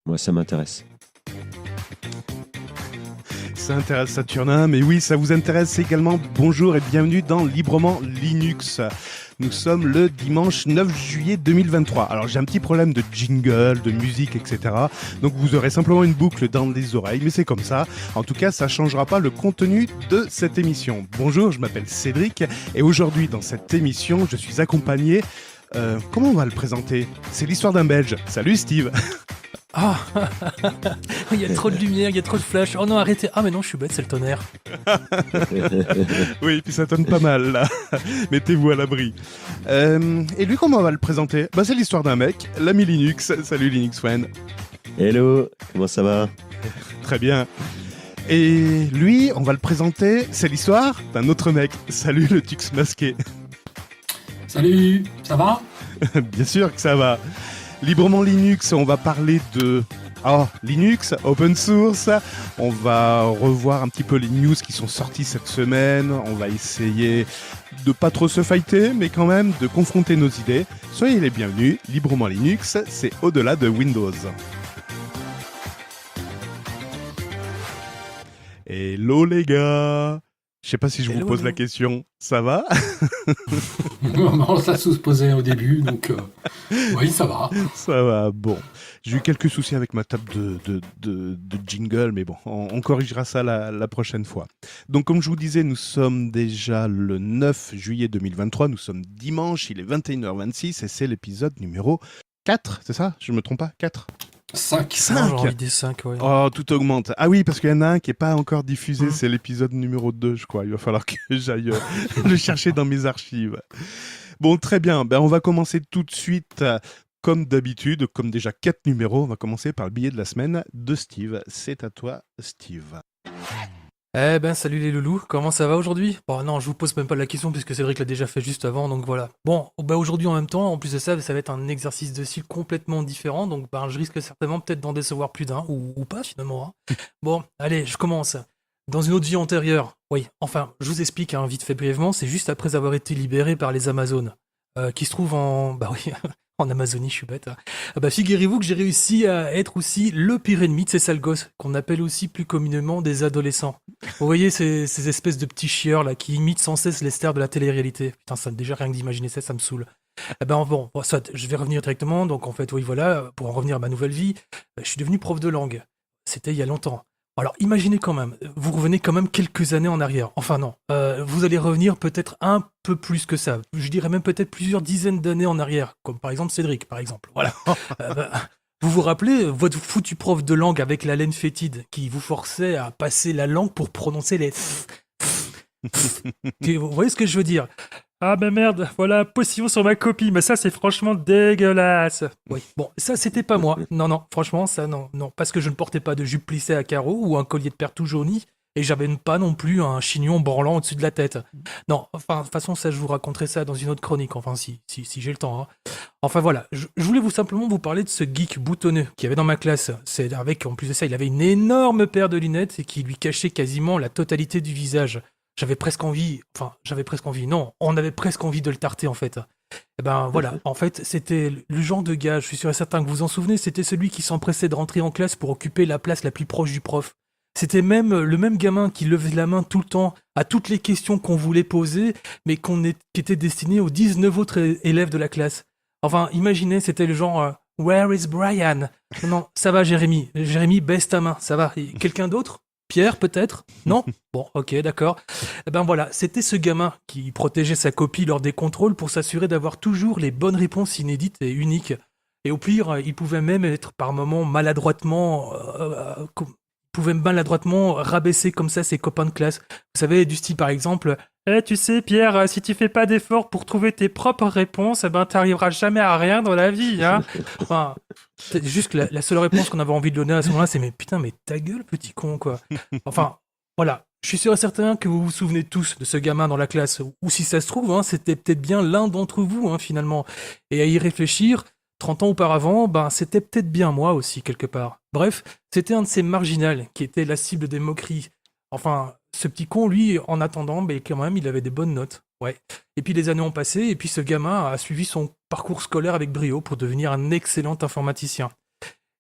Moi, ça m'intéresse. Ça intéresse Saturnin, mais oui, ça vous intéresse également. Bonjour et bienvenue dans Librement Linux. Nous sommes le dimanche 9 juillet 2023. Alors j'ai un petit problème de jingle, de musique, etc. Donc vous aurez simplement une boucle dans les oreilles, mais c'est comme ça. En tout cas, ça ne changera pas le contenu de cette émission. Bonjour, je m'appelle Cédric et aujourd'hui dans cette émission, je suis accompagné... comment on va le présenter ? C'est l'histoire d'un Belge. Salut Steve. Ah, il y a trop de lumière, il y a trop de flash. Oh non, arrêtez. Ah mais non, je suis bête, c'est le tonnerre. Oui, puis ça tonne pas mal là. Mettez-vous à l'abri. Et lui, comment on va le présenter ? C'est l'histoire d'un mec, l'ami Linux. Salut Linux Friend. Hello, comment ça va ? Très bien. Et lui, on va le présenter, c'est l'histoire d'un autre mec. Salut le Tux masqué. Salut, ça va ? Bien sûr que ça va. Librement Linux, on va parler de Linux, open source. On va revoir un petit peu les news qui sont sorties cette semaine. On va essayer de pas trop se fighter, mais quand même de confronter nos idées. Soyez les bienvenus. Librement Linux, c'est au-delà de Windows. Hello les gars. Je sais pas si je vous pose la question. Ça va ? Non, ça se posait au début, donc oui, ça va. Ça va, bon. J'ai eu quelques soucis avec ma table de jingle, mais bon, on corrigera ça la prochaine fois. Donc, comme je vous disais, nous sommes déjà le 9 juillet 2023, nous sommes dimanche, il est 21h26 et c'est l'épisode numéro 4, c'est ça ? Je me trompe pas ? 4 ? 5. Non, j'ai envie des 5, ouais. Oh, tout augmente. Ah oui, parce qu'il y en a un qui n'est pas encore diffusé, c'est l'épisode numéro 2, je crois. Il va falloir que j'aille le chercher dans mes archives. Bon, très bien. On va commencer tout de suite, comme d'habitude, comme déjà 4 numéros. On va commencer par le billet de la semaine de Steve. C'est à toi, Steve. Eh ben, salut les loulous, comment ça va aujourd'hui ? Bon, non, je vous pose même pas la question puisque Cédric l'a déjà fait juste avant, donc voilà. Bon, aujourd'hui en même temps, en plus de ça, ça va être un exercice de style complètement différent, donc je risque certainement peut-être d'en décevoir plus d'un, ou pas finalement. Hein. Bon, allez, je commence. Dans une autre vie antérieure, oui, enfin, je vous explique vite fait brièvement, c'est juste après avoir été libéré par les Amazones, qui se trouvent en... en Amazonie, je suis bête. Figurez-vous que j'ai réussi à être aussi le pire ennemi de ces sales gosses, qu'on appelle aussi plus communément des adolescents. Vous voyez ces espèces de petits chieurs là qui imitent sans cesse les stars de la télé-réalité. Putain, ça, déjà rien que d'imaginer ça me saoule. Soit, je vais revenir directement. Donc en fait, oui, voilà, pour en revenir à ma nouvelle vie, je suis devenu prof de langue. C'était il y a longtemps. Alors imaginez quand même, vous revenez quand même quelques années en arrière. Enfin non, vous allez revenir peut-être un peu plus que ça. Je dirais même peut-être plusieurs dizaines d'années en arrière, comme par exemple Cédric, par exemple. Voilà. Vous vous rappelez votre foutu prof de langue avec la laine fétide qui vous forçait à passer la langue pour prononcer les... Vous voyez ce que je veux dire ? Ah ben merde, voilà, potion sur ma copie, mais ça c'est franchement dégueulasse. Oui, bon, ça c'était pas moi. Non, franchement, ça non, parce que je ne portais pas de jupe plissée à carreaux ou un collier de perles tout jauni, et j'avais pas non plus un chignon branlant au-dessus de la tête. Non, enfin, de toute façon, ça je vous raconterai ça dans une autre chronique, enfin si j'ai le temps. Hein. Enfin voilà, je voulais simplement vous parler de ce geek boutonneux qu'il y avait dans ma classe. C'est avec, en plus de ça, il avait une énorme paire de lunettes et qui lui cachait quasiment la totalité du visage. J'avais presque envie, non, on avait presque envie de le tarter en fait. Et voilà, en fait, c'était le genre de gars, je suis sûr et certain que vous en souvenez, c'était celui qui s'empressait de rentrer en classe pour occuper la place la plus proche du prof. C'était même le même gamin qui levait la main tout le temps à toutes les questions qu'on voulait poser, mais qui était destiné aux 19 autres élèves de la classe. Enfin, imaginez, c'était le genre Where is Brian ? Non, ça va Jérémy, baisse ta main, ça va. Et quelqu'un d'autre ? Pierre, peut-être ? Non ? Bon, ok, d'accord. Voilà, c'était ce gamin qui protégeait sa copie lors des contrôles pour s'assurer d'avoir toujours les bonnes réponses inédites et uniques. Et au pire, il pouvait même être par moments maladroitement rabaisser comme ça ses copains de classe. Vous savez, du style par exemple, tu sais Pierre, si tu fais pas d'efforts pour trouver tes propres réponses, t'arriveras jamais à rien dans la vie, hein. Enfin, c'est juste que la seule réponse qu'on avait envie de donner à ce moment-là, c'est mais ta gueule, petit con, quoi. Enfin, voilà. Je suis sûr et certain que vous vous souvenez tous de ce gamin dans la classe, ou si ça se trouve, c'était peut-être bien l'un d'entre vous, finalement. Et à y réfléchir, 30 ans auparavant, c'était peut-être bien moi aussi, quelque part. Bref, c'était un de ces marginals qui était la cible des moqueries. Enfin, ce petit con, lui, en attendant, quand même, il avait des bonnes notes. Ouais. Et puis les années ont passé, et puis ce gamin a suivi son parcours scolaire avec brio pour devenir un excellent informaticien.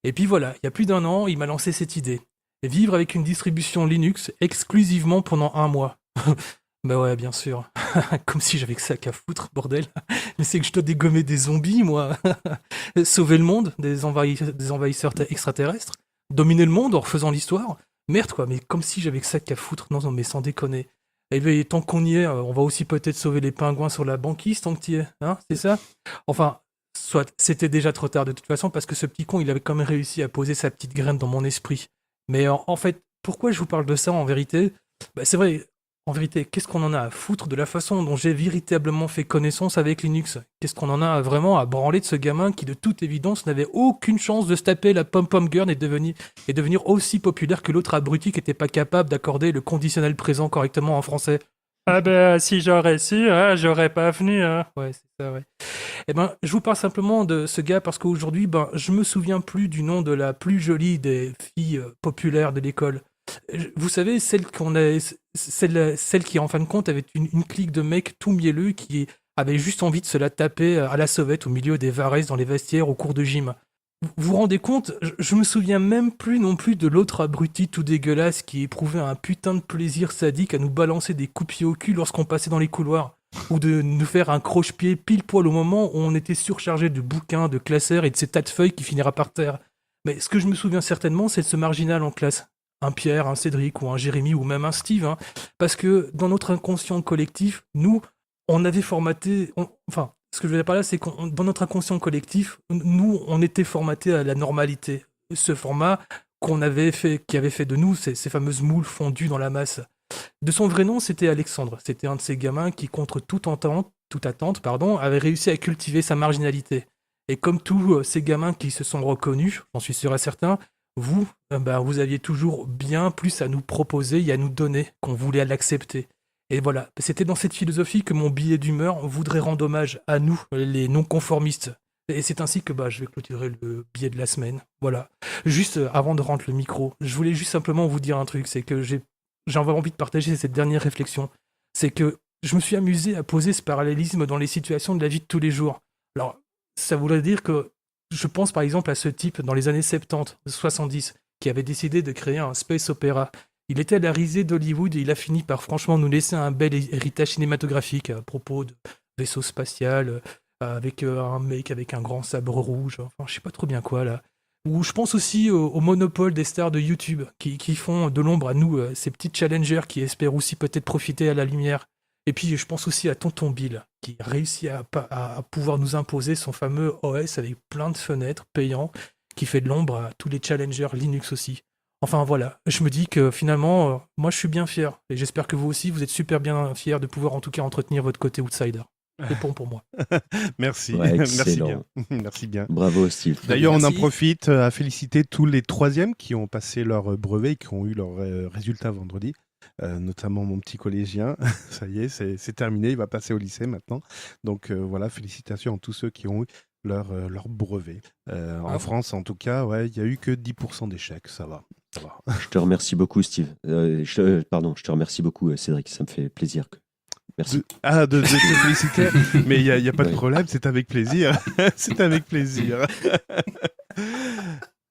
Et puis voilà, il y a plus d'1 an, il m'a lancé cette idée. Vivre avec une distribution Linux exclusivement pendant 1 mois. Bah ouais, bien sûr. Comme si j'avais que ça qu'à foutre, bordel. Mais c'est que je dois dégommer des zombies, moi. Sauver le monde des envahisseurs extraterrestres. Dominer le monde en refaisant l'histoire. Merde, quoi, mais comme si j'avais que ça qu'à foutre. Non, non, mais sans déconner. Et bien, tant qu'on y est, on va aussi peut-être sauver les pingouins sur la banquise tant que t'y es. Hein, c'est ça? Enfin, soit, c'était déjà trop tard de toute façon, parce que ce petit con, il avait quand même réussi à poser sa petite graine dans mon esprit. Mais en fait, pourquoi je vous parle de ça en vérité? Bah, c'est vrai, en vérité, qu'est-ce qu'on en a à foutre de la façon dont j'ai véritablement fait connaissance avec Linux? Qu'est-ce qu'on en a vraiment à branler de ce gamin qui, de toute évidence, n'avait aucune chance de se taper la pom-pom girl et devenir aussi populaire que l'autre abruti qui n'était pas capable d'accorder le conditionnel présent correctement en français? Ah ben, si j'aurais su, hein, j'aurais pas venu, hein. Ouais, c'est ça, ouais. Eh ben, je vous parle simplement de ce gars parce qu'aujourd'hui, ben, je me souviens plus du nom de la plus jolie des filles populaires de l'école. Vous savez, celle qui, en fin de compte, avait une clique de mecs tout mielleux qui avaient juste envie de se la taper à la sauvette au milieu des varaises dans les vestiaires au cours de gym. Vous vous rendez compte, je me souviens même plus non plus de l'autre abruti tout dégueulasse qui éprouvait un putain de plaisir sadique à nous balancer des coups de pied au cul lorsqu'on passait dans les couloirs. Ou de nous faire un croche-pied pile poil au moment où on était surchargé de bouquins, de classeurs et de ces tas de feuilles qui finira par terre. Mais ce que je me souviens certainement, c'est de ce marginal en classe. Un Pierre, un Cédric ou un Jérémy ou même un Steve. Hein. Parce que dans notre inconscient collectif, nous, on avait formaté... Enfin, ce que je veux dire par là, c'est que dans notre inconscient collectif, nous, on était formaté à la normalité. Ce format qu'on avait fait, qui avait fait de nous ces fameuses moules fondues dans la masse. De son vrai nom, c'était Alexandre. C'était un de ces gamins qui, contre toute attente, avait réussi à cultiver sa marginalité. Et comme tous ces gamins qui se sont reconnus, j'en suis sûr et certain, vous, vous aviez toujours bien plus à nous proposer et à nous donner qu'on voulait l'accepter. Et voilà, c'était dans cette philosophie que mon billet d'humeur voudrait rendre hommage à nous, les non-conformistes. Et c'est ainsi que je vais clôturer le billet de la semaine. Voilà. Juste avant de rendre le micro, je voulais juste simplement vous dire un truc, c'est que j'ai envie de partager cette dernière réflexion. C'est que je me suis amusé à poser ce parallélisme dans les situations de la vie de tous les jours. Alors, ça voudrait dire que je pense par exemple à ce type dans les années 70, 70, qui avait décidé de créer un space opéra. Il était à la risée d'Hollywood et il a fini par franchement nous laisser un bel héritage cinématographique à propos de vaisseau spatial, avec un mec avec un grand sabre rouge, enfin je sais pas trop bien quoi là. Ou je pense aussi au monopole des stars de YouTube qui font de l'ombre à nous, ces petits challengers qui espèrent aussi peut-être profiter à la lumière. Et puis je pense aussi à Tonton Bill qui réussit à pouvoir nous imposer son fameux OS avec plein de fenêtres payants qui fait de l'ombre à tous les challengers Linux aussi. Enfin voilà, je me dis que finalement, moi je suis bien fier. Et j'espère que vous aussi, vous êtes super bien fiers de pouvoir en tout cas entretenir votre côté outsider. C'est bon pour moi. Merci, Ouais, merci excellent. bien. Merci bien. Bravo, Steve. D'ailleurs, on en Merci. profite à féliciter tous les troisièmes qui ont passé leur brevet et qui ont eu leurs résultats vendredi. Notamment mon petit collégien. Ça y est, c'est terminé. Il va passer au lycée maintenant. Donc voilà, félicitations à tous ceux qui ont eu leur brevet. En France, en tout cas, ouais, il n'y a eu que 10% d'échecs. Ça va. Ça va. Je te remercie beaucoup, Steve. Je te remercie beaucoup, Cédric. Ça me fait plaisir. Merci. De te féliciter. Mais il n'y a pas de Ouais. problème. C'est avec plaisir. C'est avec plaisir.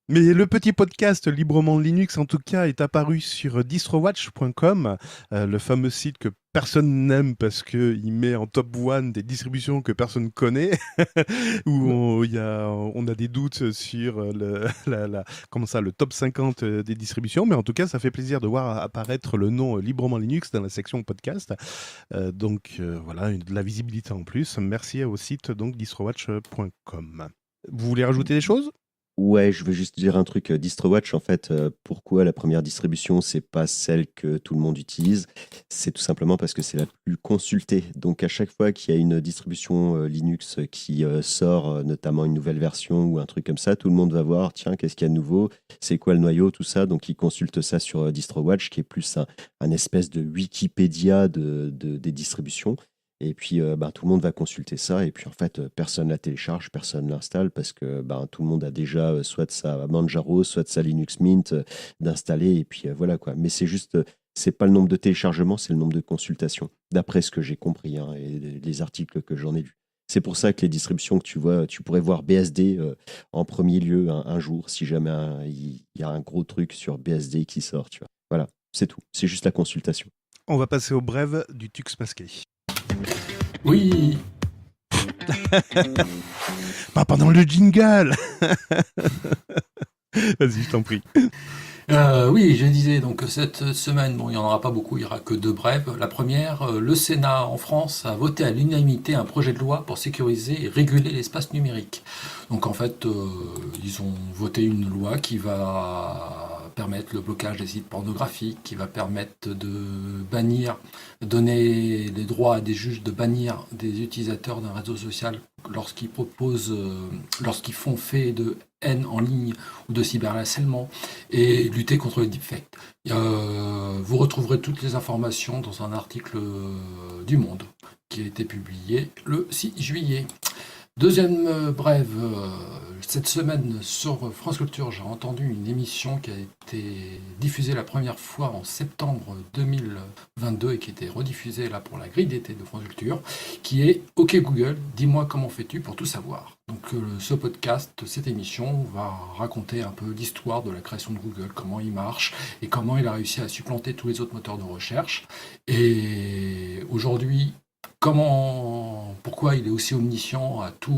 Mais le petit podcast Librement Linux, en tout cas, est apparu sur distrowatch.com, le fameux site que personne n'aime parce qu'il met en top 1 des distributions que personne connaît, où on a des doutes sur le top 50 des distributions. Mais en tout cas, ça fait plaisir de voir apparaître le nom Librement Linux dans la section podcast. Donc voilà, de la visibilité en plus. Merci au site donc distrowatch.com. Vous voulez rajouter des choses ? Ouais, je veux juste dire un truc. DistroWatch, en fait, pourquoi la première distribution, c'est pas celle que tout le monde utilise? C'est tout simplement parce que c'est la plus consultée. Donc, à chaque fois qu'il y a une distribution Linux qui sort, notamment une nouvelle version ou un truc comme ça, tout le monde va voir, tiens, qu'est-ce qu'il y a de nouveau? C'est quoi le noyau? Tout ça. Donc, ils consultent ça sur DistroWatch, qui est plus un espèce de Wikipédia des distributions. Et puis, tout le monde va consulter ça. Et puis, en fait, personne ne la télécharge, personne ne l'installe parce que tout le monde a déjà soit de sa Manjaro, soit de sa Linux Mint d'installer. Et puis, voilà quoi. Mais c'est juste, c'est pas le nombre de téléchargements, c'est le nombre de consultations, d'après ce que j'ai compris et les articles que j'en ai vus. C'est pour ça que les distributions que tu vois, tu pourrais voir BSD en premier lieu un jour, si jamais il y a un gros truc sur BSD qui sort, tu vois. Voilà, c'est tout. C'est juste la consultation. On va passer au brève du Tux masqué. Oui, Pas pendant le jingle. Vas-y, je t'en prie. oui, je disais donc cette semaine, bon, il n'y en aura pas beaucoup, il n'y aura que 2 brèves. La première, le Sénat en France a voté à l'unanimité un projet de loi pour sécuriser et réguler l'espace numérique. Donc en fait, ils ont voté une loi qui va permettre le blocage des sites pornographiques, qui va permettre de bannir, donner les droits à des juges de bannir des utilisateurs d'un réseau social lorsqu'ils proposent, lorsqu'ils font fait de haine en ligne ou de cyberharcèlement, et lutter contre les deepfakes. Vous retrouverez toutes les informations dans un article du Monde qui a été publié le 6 juillet. Deuxième brève, cette semaine sur France Culture, j'ai entendu une émission qui a été diffusée la première fois en septembre 2022 et qui était rediffusée là pour la grille d'été de France Culture, qui est OK Google, dis-moi comment fais-tu pour tout savoir. Donc ce podcast, cette émission va raconter un peu l'histoire de la création de Google, comment il marche et comment il a réussi à supplanter tous les autres moteurs de recherche. Et aujourd'hui, pourquoi il est aussi omniscient à tout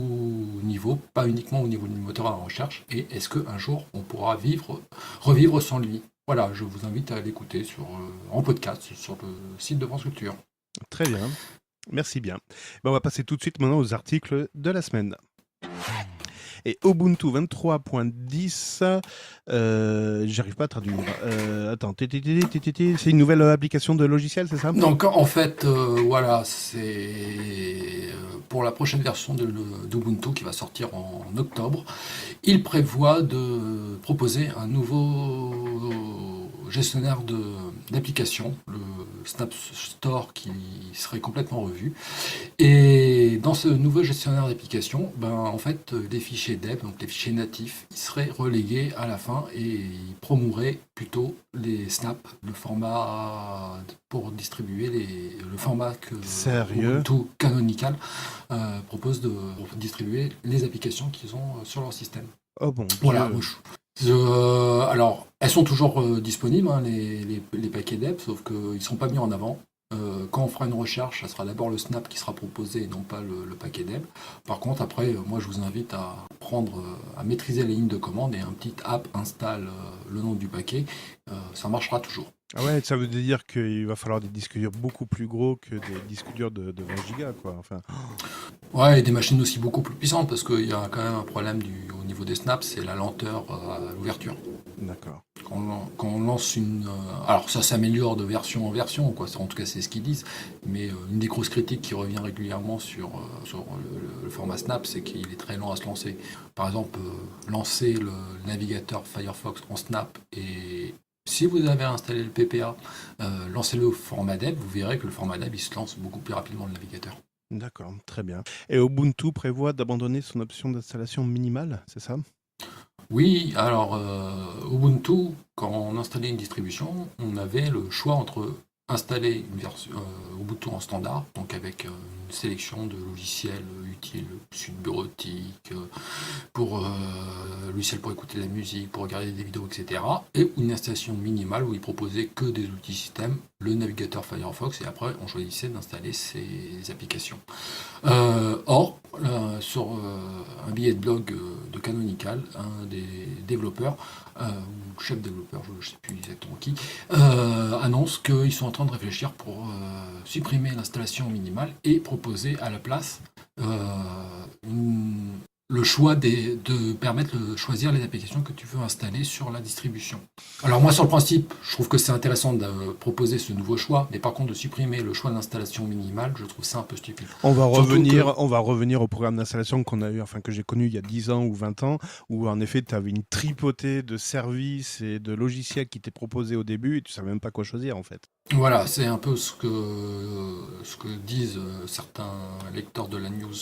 niveau, pas uniquement au niveau du moteur à recherche, et est-ce qu'un jour on pourra revivre sans lui? Voilà, je vous invite à l'écouter en podcast sur le site de France Culture. Très bien. Merci bien. On va passer tout de suite maintenant aux articles de la semaine. Et Ubuntu 23.10, j'arrive pas à traduire. Attends, c'est une nouvelle application de logiciel, c'est ça? Donc en fait, voilà, c'est pour la prochaine version d'Ubuntu qui va sortir en octobre. Il prévoit de proposer un nouveau gestionnaire d'applications, le Snap Store, qui serait complètement revu. Et dans ce nouveau gestionnaire d'applications, en fait, les fichiers dev, donc les fichiers natifs, ils seraient relégués à la fin et ils promouraient plutôt les Snap, le format pour distribuer le format que Ubuntu Canonical propose de distribuer les applications qu'ils ont sur leur système. Oh bon. Voilà. Alors, elles sont toujours disponibles, hein, les paquets dev, sauf qu'ils ne seront pas mis en avant. Quand on fera une recherche, ça sera d'abord le Snap qui sera proposé et non pas le paquet dev. Par contre, après, moi je vous invite à maîtriser les lignes de commande et un petit app installe le nom du paquet. Ça marchera toujours. Ah ouais, ça veut dire qu'il va falloir des disques durs beaucoup plus gros que des disques durs de 20 gigas, quoi. Enfin. Ouais, et des machines aussi beaucoup plus puissantes, parce qu'il y a quand même un problème au niveau des snaps, c'est la lenteur à l'ouverture. D'accord. Quand on lance alors ça s'améliore de version en version, quoi. En tout cas, c'est ce qu'ils disent. Mais une des grosses critiques qui revient régulièrement sur le format Snap, c'est qu'il est très lent à se lancer. Par exemple, lancer le navigateur Firefox en Snap et si vous avez installé le PPA, lancez-le au format dev, vous verrez que le format dev il se lance beaucoup plus rapidement le navigateur. D'accord, très bien. Et Ubuntu prévoit d'abandonner son option d'installation minimale, c'est ça? Oui, alors Ubuntu, quand on installait une distribution, on avait le choix entre installer une version Ubuntu en standard, donc avec une sélection de logiciels utiles, suite bureautique, pour logiciels pour écouter de la musique, pour regarder des vidéos, etc. Et une installation minimale où il proposait que des outils système, le navigateur Firefox, et après on choisissait d'installer ces applications. Or, sur un billet de blog de Canonical, un des développeurs, ou chef développeur, je ne sais plus exactement qui, annonce qu'ils sont en train de réfléchir pour supprimer l'installation minimale et proposer à la place le choix de permettre de choisir les applications que tu veux installer sur la distribution. Alors moi, sur le principe, je trouve que c'est intéressant de proposer ce nouveau choix, mais par contre de supprimer le choix d'installation minimale, je trouve ça un peu stupide. On va revenir au programme d'installation qu'on a eu, enfin que j'ai connu il y a 10 ans ou 20 ans, où en effet tu avais une tripotée de services et de logiciels qui t'étaient proposés au début et tu savais même pas quoi choisir en fait. Voilà, c'est un peu ce que disent certains lecteurs de la news.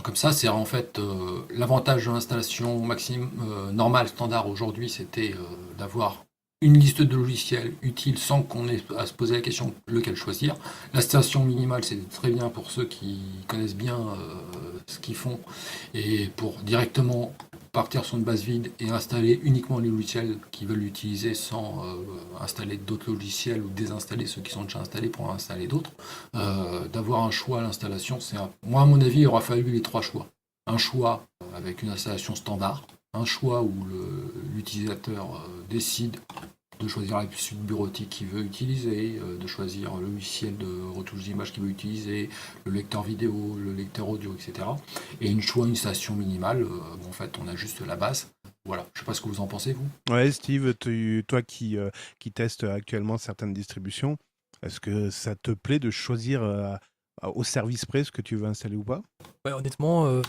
Comme ça, c'est en fait l'avantage de l'installation maximum normale, standard aujourd'hui, c'était d'avoir une liste de logiciels utiles sans qu'on ait à se poser la question lequel choisir. L'installation minimale, c'est très bien pour ceux qui connaissent bien ce qu'ils font et pour directement partir sur une base vide et installer uniquement les logiciels qu'ils veulent utiliser sans installer d'autres logiciels ou désinstaller ceux qui sont déjà installés pour en installer d'autres. D'avoir un choix à l'installation, moi à mon avis, il aura fallu les 3 choix. Un choix avec une installation standard, un choix où l'utilisateur décide de choisir la suite bureautique qu'il veut utiliser, de choisir le logiciel de retouche d'image qu'il veut utiliser, le lecteur vidéo, le lecteur audio, etc. Et une station minimale, en fait on a juste la base. Voilà, je ne sais pas ce que vous en pensez, vous. Ouais, Steve, toi qui testes actuellement certaines distributions, est-ce que ça te plaît de choisir au service près ce que tu veux installer ou pas? Ouais, honnêtement,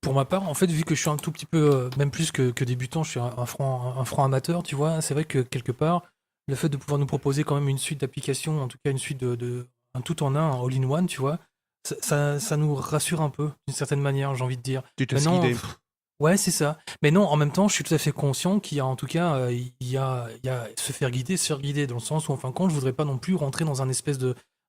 pour ma part, en fait, vu que je suis un tout petit peu, même plus que débutant, je suis un franc amateur, tu vois, c'est vrai que quelque part, le fait de pouvoir nous proposer quand même une suite d'applications, en tout cas une suite un tout en un all-in-one, tu vois, ça nous rassure un peu, d'une certaine manière, j'ai envie de dire. Tu te laisses Maintenant, guider. ouais, c'est ça. Mais non, en même temps, je suis tout à fait conscient qu'il y a, en tout cas, il y a se faire guider, dans le sens où, en fin de compte, je voudrais pas non plus rentrer dans un espèce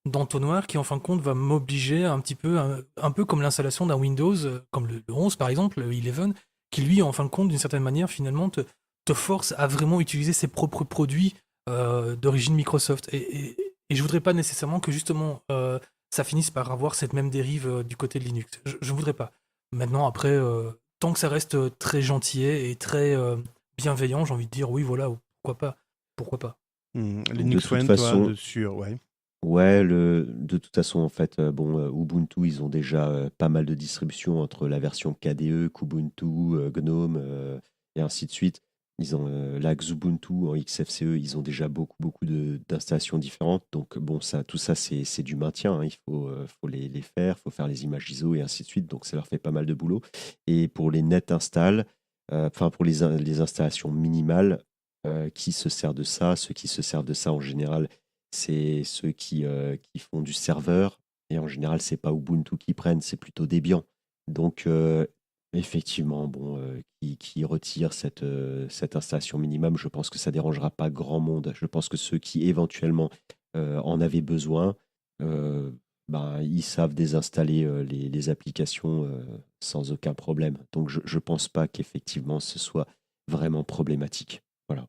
d'entonnoir qui, en fin de compte, va m'obliger un petit peu, un peu comme l'installation d'un Windows, comme le 11 par exemple, le 11, qui lui, en fin de compte, d'une certaine manière, finalement, te force à vraiment utiliser ses propres produits d'origine Microsoft. Et je voudrais pas nécessairement que, justement, ça finisse par avoir cette même dérive du côté de Linux. Je voudrais pas. Maintenant, après, tant que ça reste très gentillet et très bienveillant, j'ai envie de dire oui, voilà, pourquoi pas. Pourquoi pas. De Linux toute One, toi, façon, ouais. ouais, de toute façon, en fait, Ubuntu, ils ont déjà pas mal de distributions entre la version KDE, Kubuntu, GNOME et ainsi de suite. Ils ont la Xubuntu en XFCE, ils ont déjà beaucoup d'installations différentes. Donc, bon, tout ça, c'est du maintien, hein. Il faut les faire, il faut faire les images ISO et ainsi de suite. Donc, ça leur fait pas mal de boulot. Et pour les net install, enfin, pour les installations minimales, qui se sert de ça? Ceux qui se servent de ça en général, c'est ceux qui font du serveur. Et en général, c'est pas Ubuntu qui prennent, c'est plutôt Debian. Donc, effectivement, bon, qui retire cette installation minimum, je pense que ça dérangera pas grand monde. Je pense que ceux qui éventuellement en avaient besoin, ben, ils savent désinstaller les applications sans aucun problème. Donc, je pense pas qu'effectivement ce soit vraiment problématique. Voilà.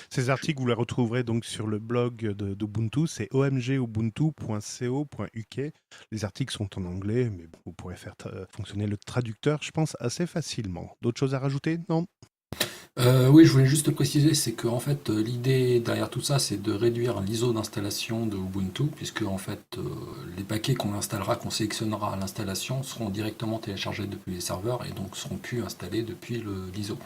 Ces articles, vous les retrouverez donc sur le blog d'Ubuntu, c'est omgubuntu.co.uk. Les articles sont en anglais, mais bon, vous pourrez faire fonctionner le traducteur, je pense, assez facilement. D'autres choses à rajouter? Non? Oui, je voulais juste préciser, c'est que en fait, l'idée derrière tout ça, c'est de réduire l'ISO d'installation de Ubuntu, puisque en fait, les paquets qu'on installera, qu'on sélectionnera à l'installation, seront directement téléchargés depuis les serveurs et donc seront plus installés depuis l'ISO.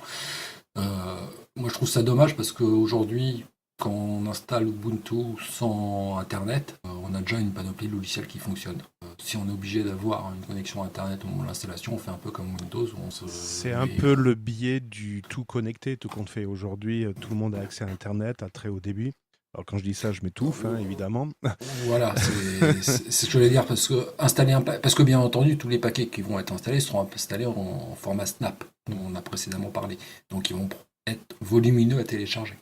Moi, je trouve ça dommage parce qu'aujourd'hui, quand on installe Ubuntu sans Internet, on a déjà une panoplie de logiciels qui fonctionnent. Si on est obligé d'avoir une connexion Internet au moment de l'installation, on fait un peu comme Windows. C'est un peu le biais du tout connecté, tout compte fait. Aujourd'hui, tout le monde a accès à Internet à très haut débit. Alors quand je dis ça, je m'étouffe, hein, évidemment. Voilà, c'est ce que je voulais dire, parce que bien entendu, tous les paquets qui vont être installés seront installés en format Snap, dont on a précédemment parlé. Donc ils vont être volumineux à télécharger.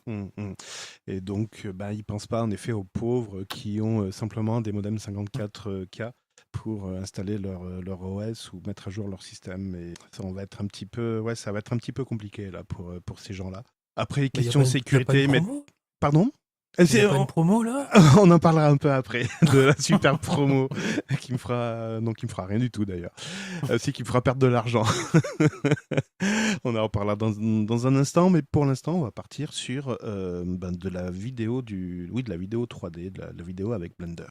Et donc, ils ne pensent pas en effet aux pauvres qui ont simplement des modems 54K pour installer leur OS ou mettre à jour leur système. Et ça va être un petit peu, ça va être un petit peu compliqué là pour ces gens-là. Après, question sécurité, mais pardon? Il n'y a pas une promo là? On en parlera un peu après de la super promo qui me fera rien du tout d'ailleurs. C'est qui me fera perdre de l'argent. On en reparlera dans un instant, mais pour l'instant, on va partir sur de la vidéo de la vidéo 3D, de la vidéo avec Blender.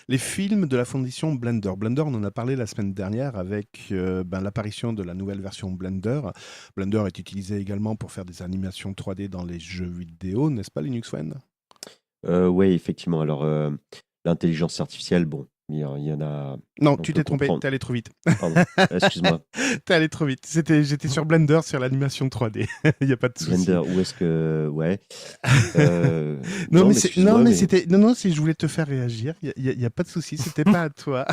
Les films de la fondation Blender. Blender, on en a parlé la semaine dernière avec l'apparition de la nouvelle version Blender. Blender est utilisé également pour faire des animations 3D dans les jeux vidéo, n'est-ce pas, Linux One? Oui, effectivement. Alors, l'intelligence artificielle, bon, Il y en a. Non, On tu peut t'es trompé, comprendre. t'es allé trop vite. Pardon. Excuse-moi. T'es allé trop vite. J'étais sur Blender, sur l'animation 3D. Il n'y a pas de souci. Blender, où est-ce que. Ouais. Euh, Non, mais excuse-moi, non, mais mais. c'était. Non, non, si je voulais te faire réagir, il y a pas de souci. C'était pas à toi.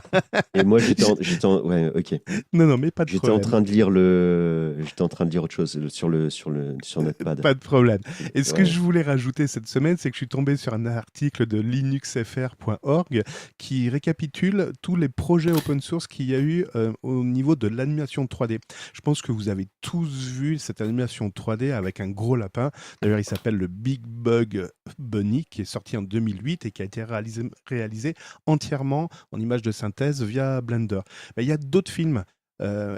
Et moi, ouais, ok. Non, non, mais pas de J'étais en problème. train de lire J'étais en train de lire autre chose sur Notepad. Pas de problème. Et ce que Ouais. je voulais rajouter cette semaine, c'est que je suis tombé sur un article de linuxfr.org qui récapitule tous les projets open source qu'il y a eu au niveau de l'animation 3D. Je pense que vous avez tous vu cette animation 3D avec un gros lapin. D'ailleurs, il s'appelle le Big Bug Bunny, qui est sorti en 2008 et qui a été réalisé entièrement en images de synthèse via Blender. Mais il y a d'autres films.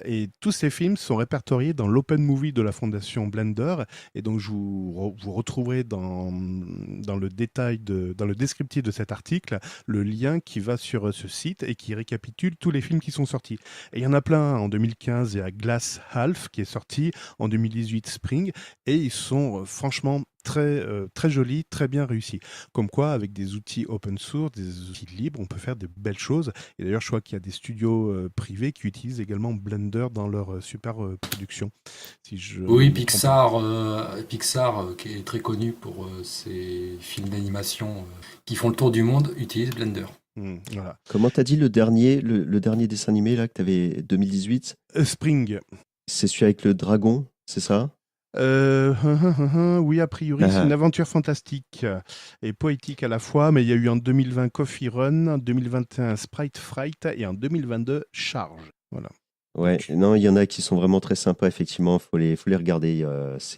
Et tous ces films sont répertoriés dans l'Open Movie de la fondation Blender. Et donc, vous retrouverez dans le détail, dans le descriptif de cet article, le lien qui va sur ce site et qui récapitule tous les films qui sont sortis. Et il y en a plein. En 2015, il y a Glass Half qui est sorti. En 2018, Spring. Et ils sont franchement très jolis, très bien réussis. Comme quoi, avec des outils open source, des outils libres, on peut faire de belles choses. Et d'ailleurs, je crois qu'il y a des studios privés qui utilisent également Blender dans leur super production. Si je Oui, me trompe pas. Pixar, qui est très connu pour ses films d'animation qui font le tour du monde, utilise Blender. Voilà. Comment t'as dit le dernier dessin animé là que t'avais 2018? Spring. C'est celui avec le dragon, c'est ça? Oui, a priori, c'est une Ah, aventure fantastique et poétique à la fois, mais il y a eu en 2020 Coffee Run, en 2021 Sprite Fright et en 2022 Charge. Voilà. ouais, Donc, non, il y en a qui sont vraiment très sympas, effectivement, faut les regarder.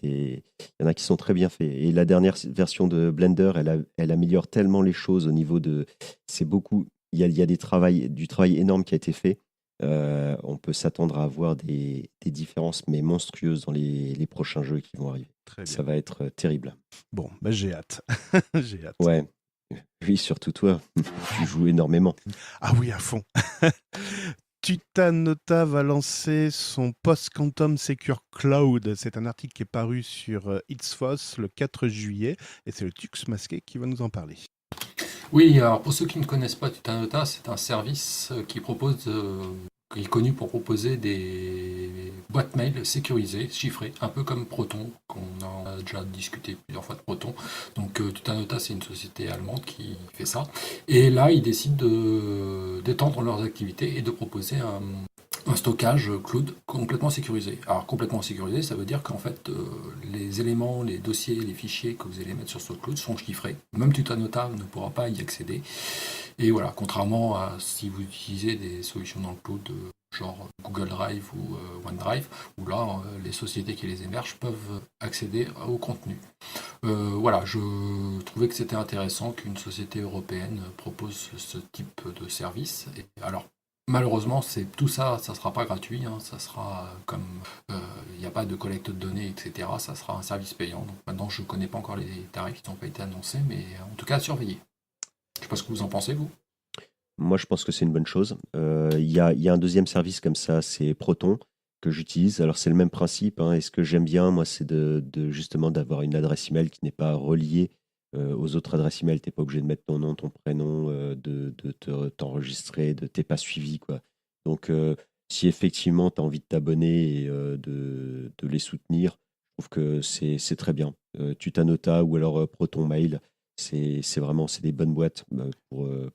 Il y en a qui sont très bien faits. Et la dernière version de Blender, elle améliore tellement les choses au niveau de. C'est beaucoup. Il y a du travail énorme qui a été fait. On peut s'attendre à avoir des différences, mais monstrueuses dans les prochains jeux qui vont arriver. très bien. Ça va être terrible. Bon, bah, j'ai hâte. J'ai hâte. Ouais, oui, surtout toi, tu joues énormément. Ah oui, à fond. Tutanota va lancer son Post-Quantum Secure Cloud. C'est un article qui est paru sur Itsfos le 4 juillet et c'est le Tux Masqué qui va nous en parler. Oui, alors pour ceux qui ne connaissent pas Tutanota, c'est un service qui est connu pour proposer des boîtes mail sécurisées, chiffrées, un peu comme Proton, qu'on a déjà discuté plusieurs fois de Proton. Donc Tutanota, c'est une société allemande qui fait ça. Et là, ils décident d'étendre leurs activités et de proposer un stockage cloud complètement sécurisé. Alors complètement sécurisé, ça veut dire qu'en fait, les éléments, les dossiers, les fichiers que vous allez mettre sur ce cloud sont chiffrés. Même Tutanota ne pourra pas y accéder. Et voilà, contrairement à si vous utilisez des solutions dans le cloud genre Google Drive ou OneDrive, où là, les sociétés qui les hébergent peuvent accéder au contenu. Voilà, je trouvais que c'était intéressant qu'une société européenne propose ce type de service. Et alors, malheureusement, tout ça, ça sera pas gratuit. Hein, ça sera comme il n'y a pas de collecte de données, etc. Ça sera un service payant. Donc maintenant, je ne connais pas encore les tarifs qui n'ont pas été annoncés, mais en tout cas, à surveiller. Je ne sais pas ce que vous en pensez, vous. Moi, je pense que c'est une bonne chose. Il y a un deuxième service comme ça, c'est Proton, que j'utilise. Alors, c'est le même principe, hein, et ce que j'aime bien, moi, c'est justement d'avoir une adresse email qui n'est pas reliée aux autres adresses email. Tu n'es pas obligé de mettre ton nom, ton prénom, t'enregistrer, t'es pas suivi, quoi. Donc, si effectivement tu as envie de t'abonner et de les soutenir, je trouve que c'est très bien. Tutanota ou alors Proton Mail, c'est des bonnes boîtes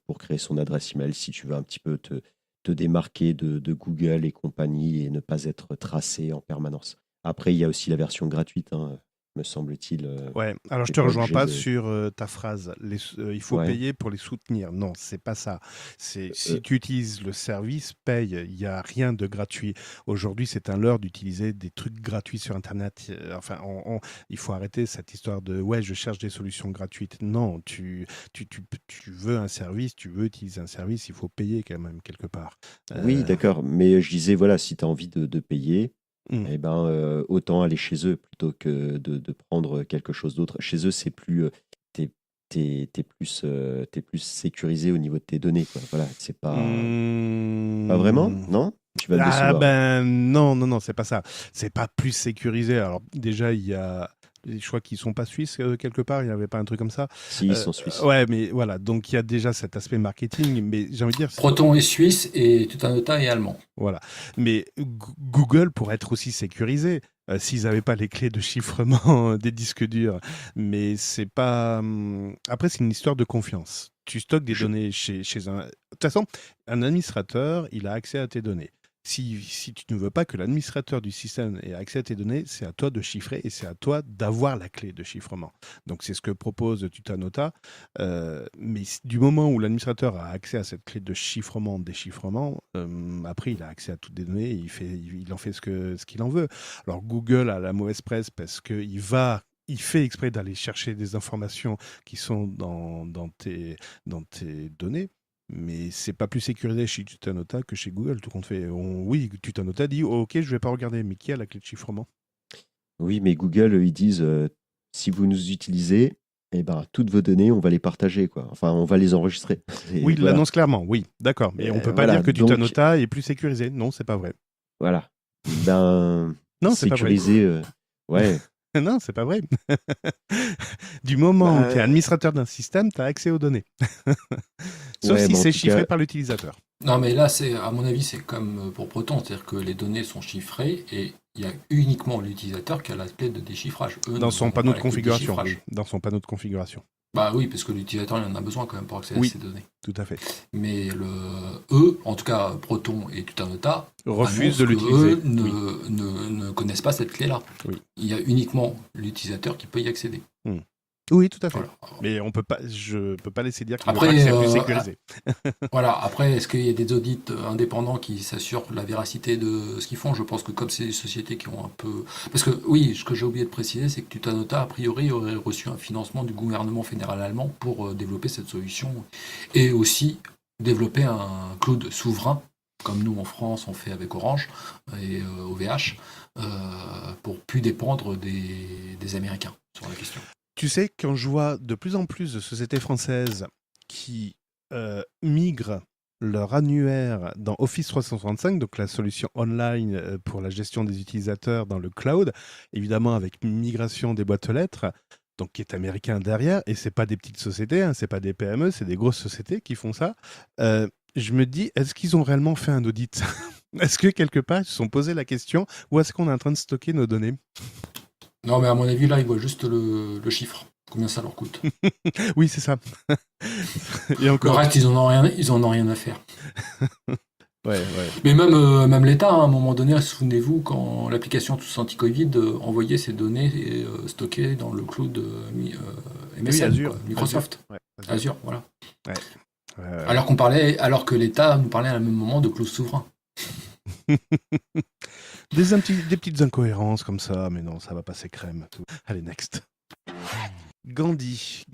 pour créer son adresse email si tu veux un petit peu te démarquer de Google et compagnie et ne pas être tracé en permanence. Après, il y a aussi la version gratuite, hein, me semble-t-il. Ouais, alors je T'es te pas rejoins obligé pas de. sur ta phrase. Il faut Ouais. payer pour les soutenir. Non, c'est pas ça. Si Euh, tu utilises le service, paye. Il n'y a rien de gratuit. Aujourd'hui, c'est un leurre d'utiliser des trucs gratuits sur Internet. Enfin, il faut arrêter cette histoire de ouais, je cherche des solutions gratuites. Non, tu veux un service, tu veux utiliser un service, il faut payer quand même quelque part. oui, Euh, d'accord. Mais je disais, voilà, si tu as envie de payer, hmm. eh ben, autant aller chez eux plutôt que de prendre quelque chose d'autre. Chez eux, c'est plus. T'es plus sécurisé au niveau de tes données, quoi. Voilà, c'est pas vraiment, Hmm. non? Tu vas me Ah décevoir. ben non, non, non, c'est pas ça. C'est pas plus sécurisé. Alors déjà, il y a Je crois qu'ils sont pas suisses quelque part, il n'y avait pas un truc comme ça. Si, ils sont suisses. Ouais, mais voilà, donc il y a déjà cet aspect marketing, mais j'ai envie de dire... Proton est suisse et Tutanota est allemand. Voilà. Mais Google pourrait être aussi sécurisé s'ils n'avaient pas les clés de chiffrement des disques durs. Mais c'est pas. Après, c'est une histoire de confiance. Tu stockes des données chez un. De toute façon, un administrateur, il a accès à tes données. Si tu ne veux pas que l'administrateur du système ait accès à tes données, c'est à toi de chiffrer et c'est à toi d'avoir la clé de chiffrement. Donc, c'est ce que propose Tutanota. Mais du moment où l'administrateur a accès à cette clé de chiffrement, déchiffrement, après il a accès à toutes les données, et il en fait ce qu'il en veut. Alors Google a la mauvaise presse parce qu'il fait exprès d'aller chercher des informations qui sont dans tes données. Mais c'est pas plus sécurisé chez Tutanota que chez Google, tout compte fait. Oui, Tutanota dit ok, je vais pas regarder, mais qui a la clé de chiffrement? Oui, mais Google, ils disent si vous nous utilisez, eh ben, toutes vos données, on va les partager, quoi. Enfin, on va les enregistrer. Et Oui, il voilà. l'annonce clairement, oui, d'accord. Mais on peut pas Voilà, dire que donc, Tutanota est plus sécurisé. Non, c'est pas vrai. voilà. Ben, Non, c'est pas vrai. sécurisé, ouais. Non, c'est pas vrai. Du moment où Bah, tu es administrateur d'un système, tu as accès aux données. Sauf ouais, si mais en c'est tout chiffré cas, par l'utilisateur. Non, mais là, à mon avis, c'est comme pour Proton, c'est-à-dire que les données sont chiffrées et il y a uniquement l'utilisateur qui a la clé de déchiffrage. Eux Dans ne son ont panneau pas de la clé configuration. déchiffrage. Oui, dans son panneau de configuration. Bah oui, parce que l'utilisateur, il en a besoin quand même pour accéder Oui. à ces données. Tout à fait. Mais eux, en tout cas Proton et Tutanota, Refuse annoncent de que l'utiliser. eux ne connaissent pas cette clé-là. Oui. Il y a uniquement l'utilisateur qui peut y accéder. Oui, tout à fait. Voilà. Mais je peux pas laisser dire qu'il Après, veut pas que c'est plus sécurisé. Voilà. Après, est-ce qu'il y a des audits indépendants qui s'assurent la véracité de ce qu'ils font? Je pense que comme c'est des sociétés qui ont un peu... Parce que oui, ce que j'ai oublié de préciser, c'est que Tutanota, a priori, aurait reçu un financement du gouvernement fédéral allemand pour développer cette solution et aussi développer un cloud souverain, comme nous en France on fait avec Orange et OVH, pour plus dépendre des Américains sur la question. Tu sais, quand je vois de plus en plus de sociétés françaises qui migrent leur annuaire dans Office 365, donc la solution online pour la gestion des utilisateurs dans le cloud, évidemment avec migration des boîtes aux lettres, donc qui est américain derrière, et c'est pas des petites sociétés, hein, c'est pas des PME, c'est des grosses sociétés qui font ça. Je me dis, est-ce qu'ils ont réellement fait un audit? Est-ce que quelque part ils se sont posé la question, ou est-ce qu'on est en train de stocker nos données? Non, mais à mon avis, là, ils voient juste le chiffre. Combien ça leur coûte. Oui, c'est ça. Et Le encore. reste, ils en ont rien à faire. Ouais. Mais même l'État, à un moment donné, souvenez-vous, quand l'application Tous Anti-Covid envoyait ses données stockées dans le cloud MSN, Oui, Azure. quoi, Microsoft. Ouais, Azure, voilà. Ouais. Alors que l'État nous parlait à un même moment de cloud souverain. Des petites incohérences comme ça, mais non, ça va passer crème. Tout. Allez, next. Gandhi.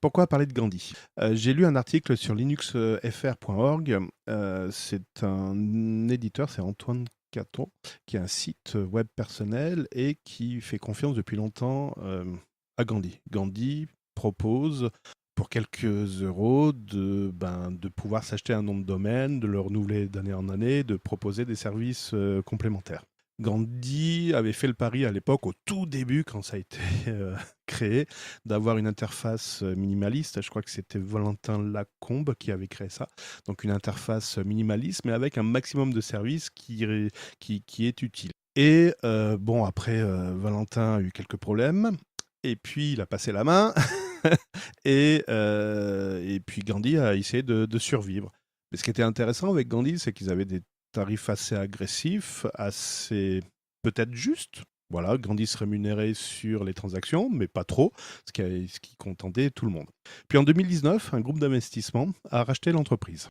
Pourquoi parler de Gandhi? J'ai lu un article sur linuxfr.org. C'est un éditeur, c'est Antoine Caton, qui a un site web personnel et qui fait confiance depuis longtemps à Gandhi. Gandhi propose pour quelques euros de pouvoir s'acheter un nom de domaine, de le renouveler d'année en année, de proposer des services complémentaires. Gandhi avait fait le pari à l'époque, au tout début, quand ça a été créé, d'avoir une interface minimaliste. Je crois que c'était Valentin Lacombe qui avait créé ça. Donc une interface minimaliste, mais avec un maximum de services qui est utile. Et après, Valentin a eu quelques problèmes. Et puis, il a passé la main. et puis, Gandhi a essayé de survivre. Mais ce qui était intéressant avec Gandhi, c'est qu'ils avaient des tarifs assez agressifs, assez peut-être justes. Voilà, Gandhi se rémunérait sur les transactions, mais pas trop, ce qui contentait tout le monde. Puis en 2019, un groupe d'investissement a racheté l'entreprise.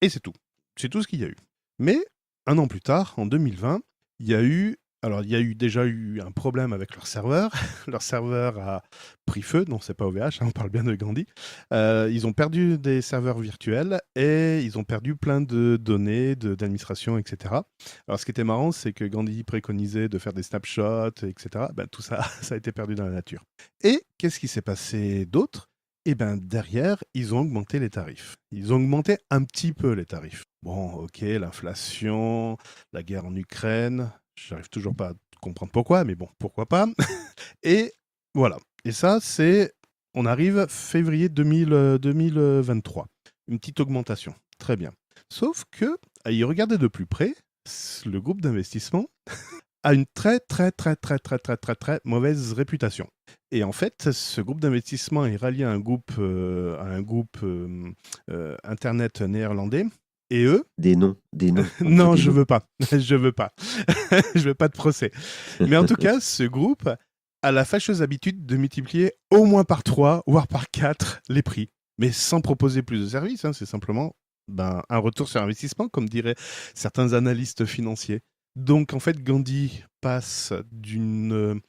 Et c'est tout. C'est tout ce qu'il y a eu. Mais un an plus tard, en 2020, il y a déjà eu un problème avec leur serveur. Leur serveur a pris feu, non, c'est pas OVH, on parle bien de Gandhi. Ils ont perdu des serveurs virtuels et ils ont perdu plein de données d'administration, etc. Alors, ce qui était marrant, c'est que Gandhi préconisait de faire des snapshots, etc. Tout ça, ça a été perdu dans la nature. Et qu'est-ce qui s'est passé d'autre? Derrière, ils ont augmenté les tarifs. Ils ont augmenté un petit peu les tarifs. Bon, ok, l'inflation, la guerre en Ukraine, j'arrive toujours pas à comprendre pourquoi, mais bon, pourquoi pas. Et voilà. Et ça, on arrive février 2023. Une petite augmentation. Très bien. Sauf que, à y regarder de plus près, le groupe d'investissement a une très mauvaise réputation. Et en fait, ce groupe d'investissement est rallié à un groupe, internet néerlandais. Et eux, Des noms. non, Des je noms. veux pas. Je veux pas. Je veux pas de procès. Mais en tout cas, ce groupe a la fâcheuse habitude de multiplier au moins par 3, voire par 4 les prix. Mais sans proposer plus de services, hein, c'est simplement un retour sur investissement, comme diraient certains analystes financiers. Donc en fait, Gandhi passe d'un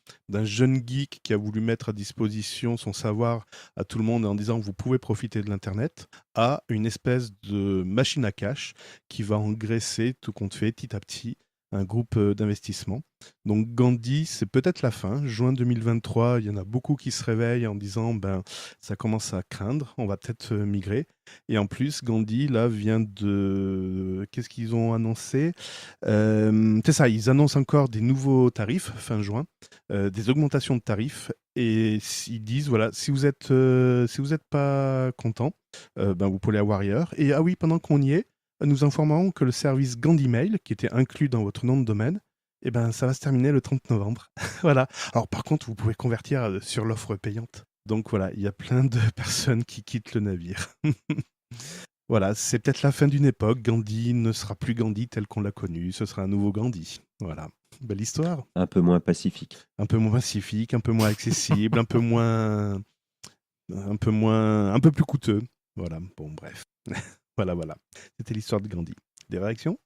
jeune geek qui a voulu mettre à disposition son savoir à tout le monde en disant vous pouvez profiter de l'Internet, à une espèce de machine à cash qui va engraisser tout compte fait petit à petit un groupe d'investissement. Donc Gandhi, c'est peut-être la fin. Juin 2023, il y en a beaucoup qui se réveillent en disant ça commence à craindre, on va peut-être migrer. Et en plus, Gandhi, là, vient de... Qu'est-ce qu'ils ont annoncé C'est ça, ils annoncent encore des nouveaux tarifs fin juin, des augmentations de tarifs. Et ils disent, voilà, si vous êtes pas content, vous pouvez avoir ailleurs. Et ah oui, pendant qu'on y est, nous informons que le service Gandhi Mail, qui était inclus dans votre nom de domaine, ça va se terminer le 30 novembre. Voilà. Alors par contre, vous pouvez convertir sur l'offre payante. Donc voilà, il y a plein de personnes qui quittent le navire. Voilà, c'est peut-être la fin d'une époque. Gandhi ne sera plus Gandhi tel qu'on l'a connu. Ce sera un nouveau Gandhi. Voilà. Belle histoire. Un peu moins pacifique. Un peu moins pacifique, un peu moins accessible, un peu plus coûteux. Voilà. Bon, bref. Voilà. C'était l'histoire de Gandhi. Des réactions ?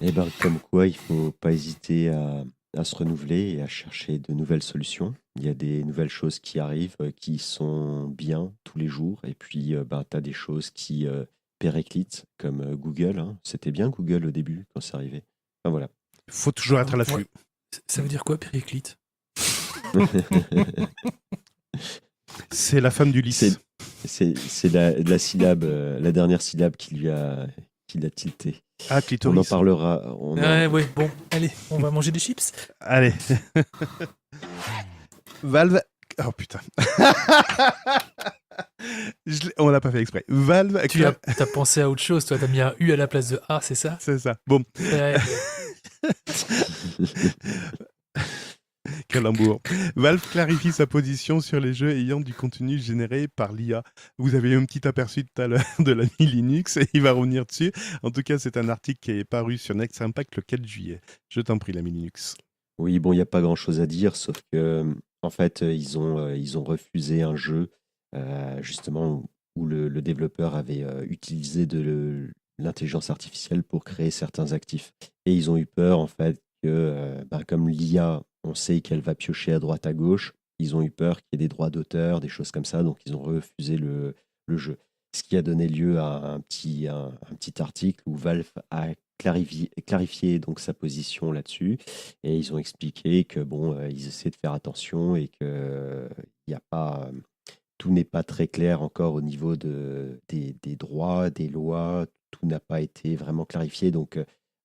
Eh ben, comme quoi, il faut pas hésiter à se renouveler et à chercher de nouvelles solutions. Il y a des nouvelles choses qui arrivent, qui sont bien tous les jours. Et puis, tu as des choses qui périclitent, comme Google, hein. C'était bien Google au début, quand c'est arrivé. Enfin, voilà. Il faut toujours être à l'affût. Ouais. Ça veut dire quoi, périclite? C'est la femme d'Ulysse. C'est la syllabe, la dernière syllabe qui l'a tilté. Ah, clitoris. On en parlera. Ouais, bon, allez, on va manger des chips. Allez. Valve. Oh putain. On l'a pas fait exprès. Valve. T'as pensé à autre chose, toi, t'as mis un U à la place de A, c'est ça? C'est ça. Bon. Ouais. Calembour. Valve clarifie sa position sur les jeux ayant du contenu généré par l'IA. Vous avez eu un petit aperçu tout à l'heure de l'ami Linux et il va revenir dessus. En tout cas, c'est un article qui est paru sur Next Impact le 4 juillet. Je t'en prie, l'ami Linux. Oui, bon, il n'y a pas grand-chose à dire, sauf que, en fait, ils ont refusé un jeu, justement, où le développeur avait utilisé de l'intelligence artificielle pour créer certains actifs. Et ils ont eu peur, en fait, que, comme l'IA, on sait qu'elle va piocher à droite à gauche, ils ont eu peur qu'il y ait des droits d'auteur, des choses comme ça, donc ils ont refusé le jeu. Ce qui a donné lieu à un petit article où Valve a clarifié donc sa position là-dessus. Et ils ont expliqué que ils essaient de faire attention et que il y a pas, tout n'est pas très clair encore au niveau des droits, des lois. Tout n'a pas été vraiment clarifié. Donc,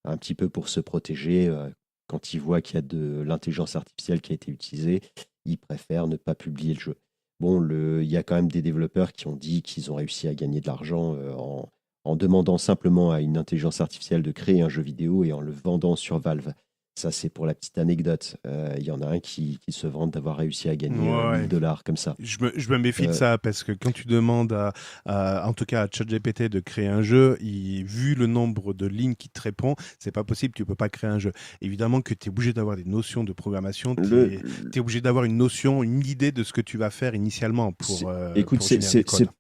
un petit peu pour se protéger, quand ils voient qu'il y a de l'intelligence artificielle qui a été utilisée, ils préfèrent ne pas publier le jeu. Bon, il y a quand même des développeurs qui ont dit qu'ils ont réussi à gagner de l'argent en demandant simplement à une intelligence artificielle de créer un jeu vidéo et en le vendant sur Valve. Ça, c'est pour la petite anecdote. Il y en a un qui se vante d'avoir réussi à gagner $1000 comme ça. Je me méfie de ça parce que quand tu demandes en tout cas à ChatGPT de créer un jeu, vu le nombre de lignes qui te répond, c'est pas possible, tu peux pas créer un jeu. Évidemment que tu es obligé d'avoir des notions de programmation, tu es obligé d'avoir une notion, une idée de ce que tu vas faire initialement pour écoute,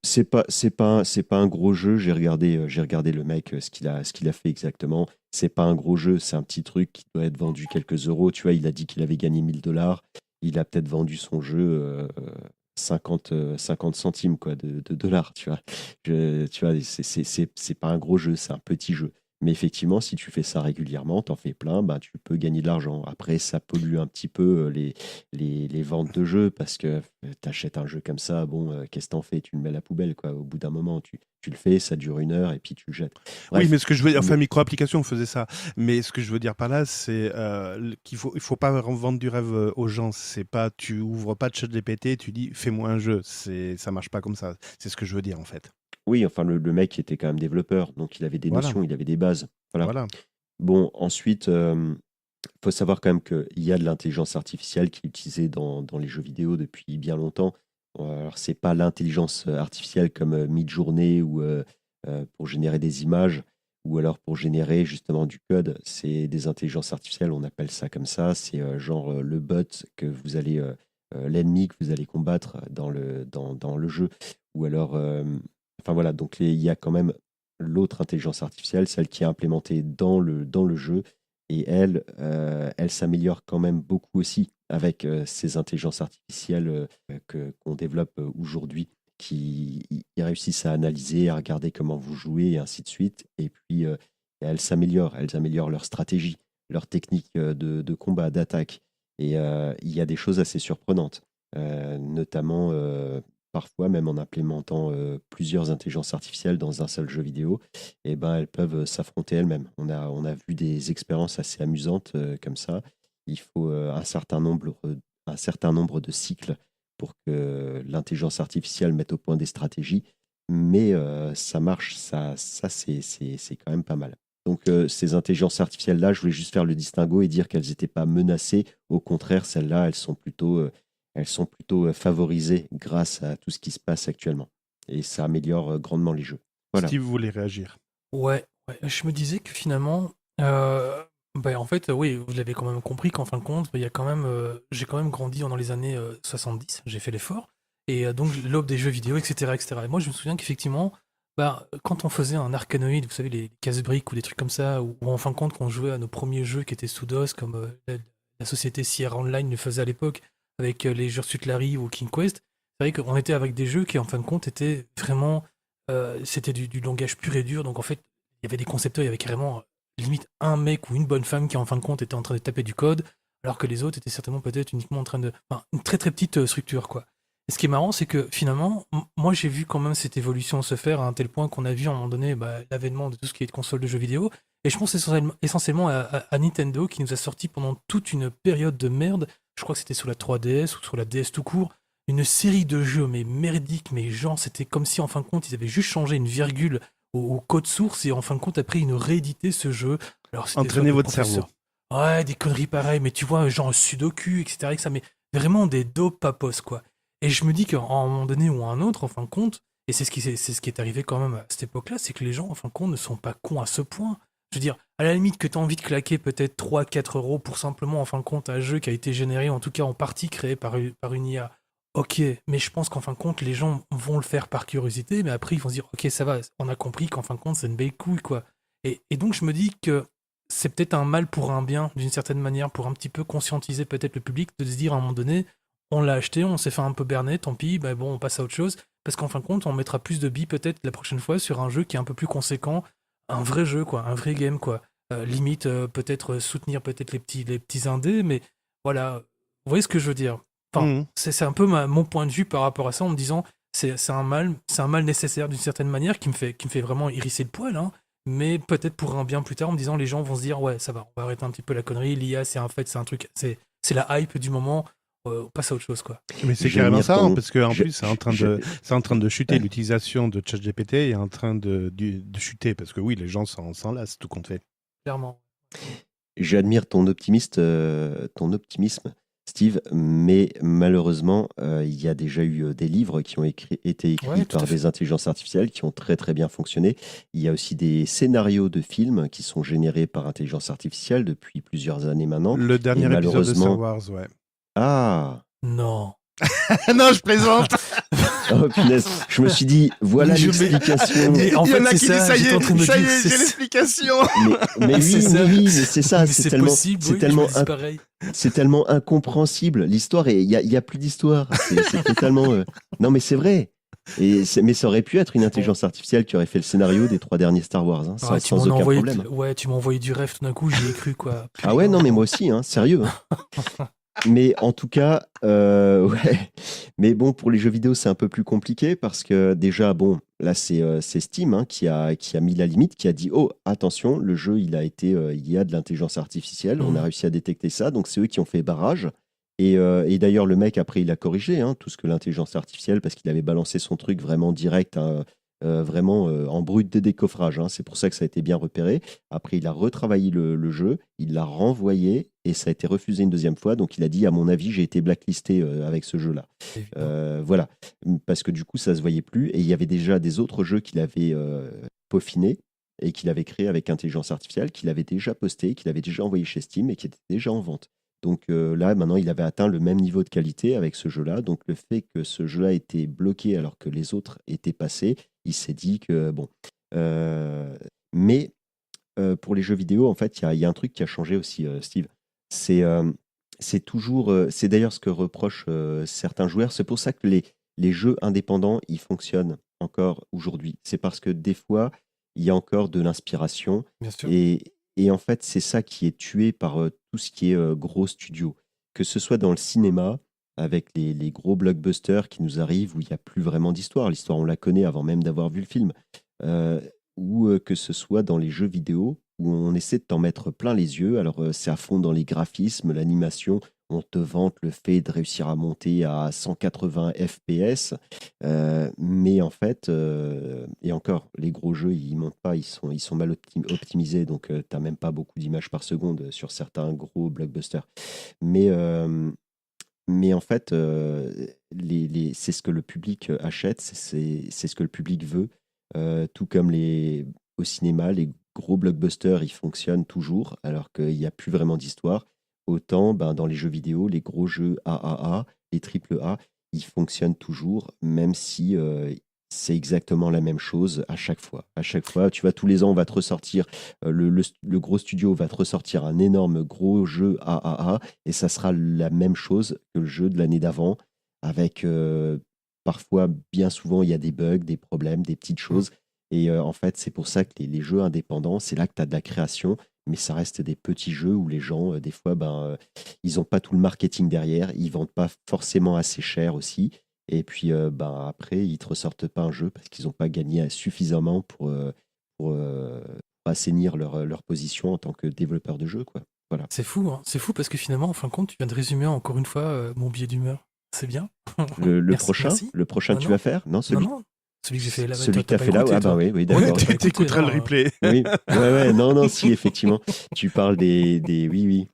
c'est pas un gros jeu. J'ai regardé le mec, ce qu'il a fait exactement. C'est pas un gros jeu, c'est un petit truc qui doit être vendu quelques euros. Tu vois, il a dit qu'il avait gagné $1000. Il a peut-être vendu son jeu 50 centimes quoi, de dollars. Tu vois, c'est pas un gros jeu, c'est un petit jeu. Mais effectivement, si tu fais ça régulièrement, t'en fais plein, bah, tu peux gagner de l'argent. Après, ça pollue un petit peu les ventes de jeux parce que tu achètes un jeu comme ça, bon, qu'est-ce que t'en fais? Tu le mets à la poubelle, quoi. Au bout d'un moment, tu le fais, ça dure 1 heure et puis tu le jettes. Oui, Bref, mais ce que je veux dire, enfin, mais- micro-application faisait ça. Mais ce que je veux dire par là, c'est il faut pas vendre du rêve aux gens. C'est pas, tu ouvres pas de ChatGPT, tu dis fais-moi un jeu. Ça marche pas comme ça. C'est ce que je veux dire en fait. oui, enfin, le mec était quand même développeur, donc il avait des Voilà, notions, il avait des bases. Voilà. voilà. Bon, ensuite, faut savoir quand même qu'il y a de l'intelligence artificielle qui est utilisée dans les jeux vidéo depuis bien longtemps. Alors, c'est pas l'intelligence artificielle comme Midjourney ou pour générer des images ou alors pour générer justement du code. C'est des intelligences artificielles, on appelle ça comme ça. C'est genre le bot que vous allez, l'ennemi que vous allez combattre dans le jeu. Ou alors, enfin voilà, donc il y a quand même l'autre intelligence artificielle, celle qui est implémentée dans le jeu. Et elle s'améliore quand même beaucoup aussi avec ces intelligences artificielles qu'on développe aujourd'hui, qui ils réussissent à analyser, à regarder comment vous jouez et ainsi de suite. Et puis, elles améliorent leur stratégie, leur technique de combat, d'attaque. Et il y a des choses assez surprenantes, notamment parfois même en implémentant plusieurs intelligences artificielles dans un seul jeu vidéo, et ben, elles peuvent s'affronter elles-mêmes. On a vu des expériences assez amusantes comme ça. Il faut un certain nombre de cycles pour que l'intelligence artificielle mette au point des stratégies, mais ça marche, ça c'est quand même pas mal. Donc ces intelligences artificielles-là, je voulais juste faire le distinguo et dire qu'elles n'étaient pas menacées. Au contraire, celles-là, elles sont plutôt favorisées grâce à tout ce qui se passe actuellement. Et ça améliore grandement les jeux. Voilà. Steve voulait réagir. Ouais, ouais, je me disais que finalement, en fait, oui, vous l'avez quand même compris qu'en fin de compte, il y a quand même, j'ai quand même grandi dans les années 70, j'ai fait l'effort, et donc l'aube des jeux vidéo, etc., etc. Et moi, je me souviens qu'effectivement, quand on faisait un Arkanoid, vous savez, les casse-briques ou des trucs comme ça, ou en fin de compte, qu'on jouait à nos premiers jeux qui étaient sous DOS, comme la société Sierra Online le faisait à l'époque, avec les jeux Suite Larry ou King Quest, c'est vrai qu'on était avec des jeux qui, en fin de compte, étaient vraiment c'était du langage pur et dur, donc en fait, il y avait des concepteurs, il y avait carrément limite un mec ou une bonne femme qui en fin de compte était en train de taper du code, alors que les autres étaient certainement peut-être uniquement en train de... Enfin, une très très petite structure, quoi. Et ce qui est marrant, c'est que finalement, moi j'ai vu quand même cette évolution se faire à un tel point qu'on a vu à un moment donné l'avènement de tout ce qui est de console de jeux vidéo, et je pense essentiellement à Nintendo qui nous a sorti pendant toute une période de merde, je crois que c'était sur la 3DS ou sur la DS tout court, une série de jeux, mais merdiques, mais genre, c'était comme si en fin de compte, ils avaient juste changé une virgule au code source et en fin de compte, après, ils nous rééditaient ce jeu. Alors, c'était Entraînez soit votre le professeur- cerveau. Ouais, des conneries pareilles, mais tu vois, genre Sudoku, etc., que ça, mais vraiment des dopes papos, quoi. Et je me dis qu'à un moment donné ou à un autre, en fin de compte, et c'est ce qui est arrivé quand même à cette époque-là, c'est que les gens, en fin de compte, ne sont pas cons à ce point. Je veux dire, à la limite que tu as envie de claquer peut-être 3-4 € pour simplement, en fin de compte, un jeu qui a été généré, en tout cas en partie créé par une IA. Ok, mais je pense qu'en fin de compte, les gens vont le faire par curiosité, mais après, ils vont se dire, ok, ça va, on a compris qu'en fin de compte, c'est une belle couille, quoi. Et donc, je me dis que c'est peut-être un mal pour un bien, d'une certaine manière, pour un petit peu conscientiser peut-être le public, de se dire à un moment donné, on l'a acheté, on s'est fait un peu berner, tant pis, bon, on passe à autre chose, parce qu'en fin de compte, on mettra plus de billes peut-être la prochaine fois sur un jeu qui est un peu plus conséquent, un vrai jeu, quoi, un vrai game, quoi. Limite, peut-être soutenir peut-être les petits indés, mais voilà, vous voyez ce que je veux dire? Enfin, Mhm. c'est un peu mon point de vue par rapport à ça, en me disant c'est un mal nécessaire d'une certaine manière qui me fait vraiment hérisser le poil, hein, mais peut-être pour un bien plus tard, en me disant les gens vont se dire ouais, ça va, on va arrêter un petit peu la connerie, l'IA c'est un fait, c'est un truc, c'est la hype du moment, on passe à autre chose, quoi. Mais c'est Je carrément m'y ça, attends. parce qu'en Je- plus, je- c'est en train de chuter. Ouais. L'utilisation de ChatGPT est en train de chuter, parce que oui, les gens s'en lassent, tout compte fait. Clairement. J'admire ton optimisme, Steve, mais malheureusement, il y a déjà eu des livres qui ont été écrits Ouais, tout par à fait. des intelligences artificielles qui ont très très bien fonctionné. Il y a aussi des scénarios de films qui sont générés par intelligence artificielle depuis plusieurs années maintenant. Le dernier épisode de malheureusement- Star Wars, ouais. Ah, Non. non, je plaisante. oh punaise, je me suis dit, voilà Mais je mets- l'explication. Mais en Il y en fait, a c'est qui ça, disent ça y j'étais en train de me est, ça y dire, est, c'est j'ai ça. l'explication. Mais C'est oui, ça. mais c'est ça, Mais c'est c'est tellement, possible, c'est oui, tellement je me dis pareil. c'est tellement incompréhensible. L'histoire, il y a plus d'histoire. C'est totalement. Non, mais c'est vrai. Mais ça aurait pu être une intelligence artificielle qui aurait fait le scénario des 3 derniers Star Wars, hein, Ah, sans aucun problème. Ouais, tu m'as envoyé du rêve tout d'un coup, j'y ai cru, quoi. Ah ouais, non, mais moi aussi, hein, sérieux. Hein. Mais en tout cas, ouais. Mais bon, pour les jeux vidéo, c'est un peu plus compliqué parce que déjà, bon, là, c'est Steam hein, qui a mis la limite, qui a dit, oh, attention, le jeu, il y a de l'intelligence artificielle, on a réussi à détecter ça, donc c'est eux qui ont fait barrage. Et d'ailleurs, le mec, après, il a corrigé hein, tout ce que l'intelligence artificielle, parce qu'il avait balancé son truc vraiment direct, hein, vraiment en brut de décoffrage. Hein. C'est pour ça que ça a été bien repéré. Après, il a retravaillé le jeu, il l'a renvoyé et ça a été refusé une deuxième fois. Donc, il a dit, à mon avis, j'ai été blacklisté avec ce jeu-là. Voilà. Parce que du coup, ça se voyait plus. Et il y avait déjà des autres jeux qu'il avait peaufinés et qu'il avait créés avec intelligence artificielle, qu'il avait déjà posté, qu'il avait déjà envoyé chez Steam et qui étaient déjà en vente. Donc là, maintenant, il avait atteint le même niveau de qualité avec ce jeu-là. Donc le fait que ce jeu-là été bloqué alors que les autres étaient passés, il s'est dit que bon. Mais pour les jeux vidéo, en fait, il y a un truc qui a changé aussi, Steve. C'est toujours, c'est d'ailleurs ce que reprochent certains joueurs. C'est pour ça que les jeux indépendants, ils fonctionnent encore aujourd'hui. C'est parce que des fois, il y a encore de l'inspiration. Bien sûr. Et en fait, c'est ça qui est tué par tout ce qui est gros studio. Que ce soit dans le cinéma, avec les gros blockbusters qui nous arrivent, où il n'y a plus vraiment d'histoire. L'histoire, on la connaît avant même d'avoir vu le film. Ou que ce soit dans les jeux vidéo, où on essaie de t'en mettre plein les yeux. Alors, c'est à fond dans les graphismes, l'animation. On te vante le fait de réussir à monter à 180 FPS. Mais en fait, et encore, les gros jeux, ils montent pas, ils sont mal optimisés, donc tu n'as même pas beaucoup d'images par seconde sur certains gros blockbusters. Mais, mais en fait, c'est ce que le public achète, c'est ce que le public veut. Tout comme au cinéma, les gros blockbusters, ils fonctionnent toujours, alors qu'il n'y a plus vraiment d'histoire. Autant dans les jeux vidéo, les gros jeux AAA, les AAA, ils fonctionnent toujours, même si c'est exactement la même chose à chaque fois. À chaque fois, tu vois, tous les ans, on va te ressortir, le gros studio va te ressortir un énorme gros jeu AAA, et ça sera la même chose que le jeu de l'année d'avant, avec parfois, bien souvent, il y a des bugs, des problèmes, des petites choses. Et en fait, c'est pour ça que les jeux indépendants, c'est là que tu as de la création, mais ça reste des petits jeux où les gens, des fois, ils n'ont pas tout le marketing derrière, ils vendent pas forcément assez cher aussi. Et puis, après, ils te ressortent pas un jeu parce qu'ils n'ont pas gagné suffisamment pour assainir leur position en tant que développeur de jeu, quoi. Voilà. C'est fou, hein. C'est fou parce que finalement, en fin de compte, tu viens de résumer encore une fois mon billet d'humeur. C'est bien. Le Merci, prochain, merci. le prochain Non, tu non. vas faire? Non, celui, Non, celui que j'ai fait là. celui que tu t'as as pas fait là? écouté, Ah bah toi. oui, Ouais, d'accord. t'as pas Tu écouteras le écouté, replay. Oui, ouais, non, si, effectivement. Tu parles des oui.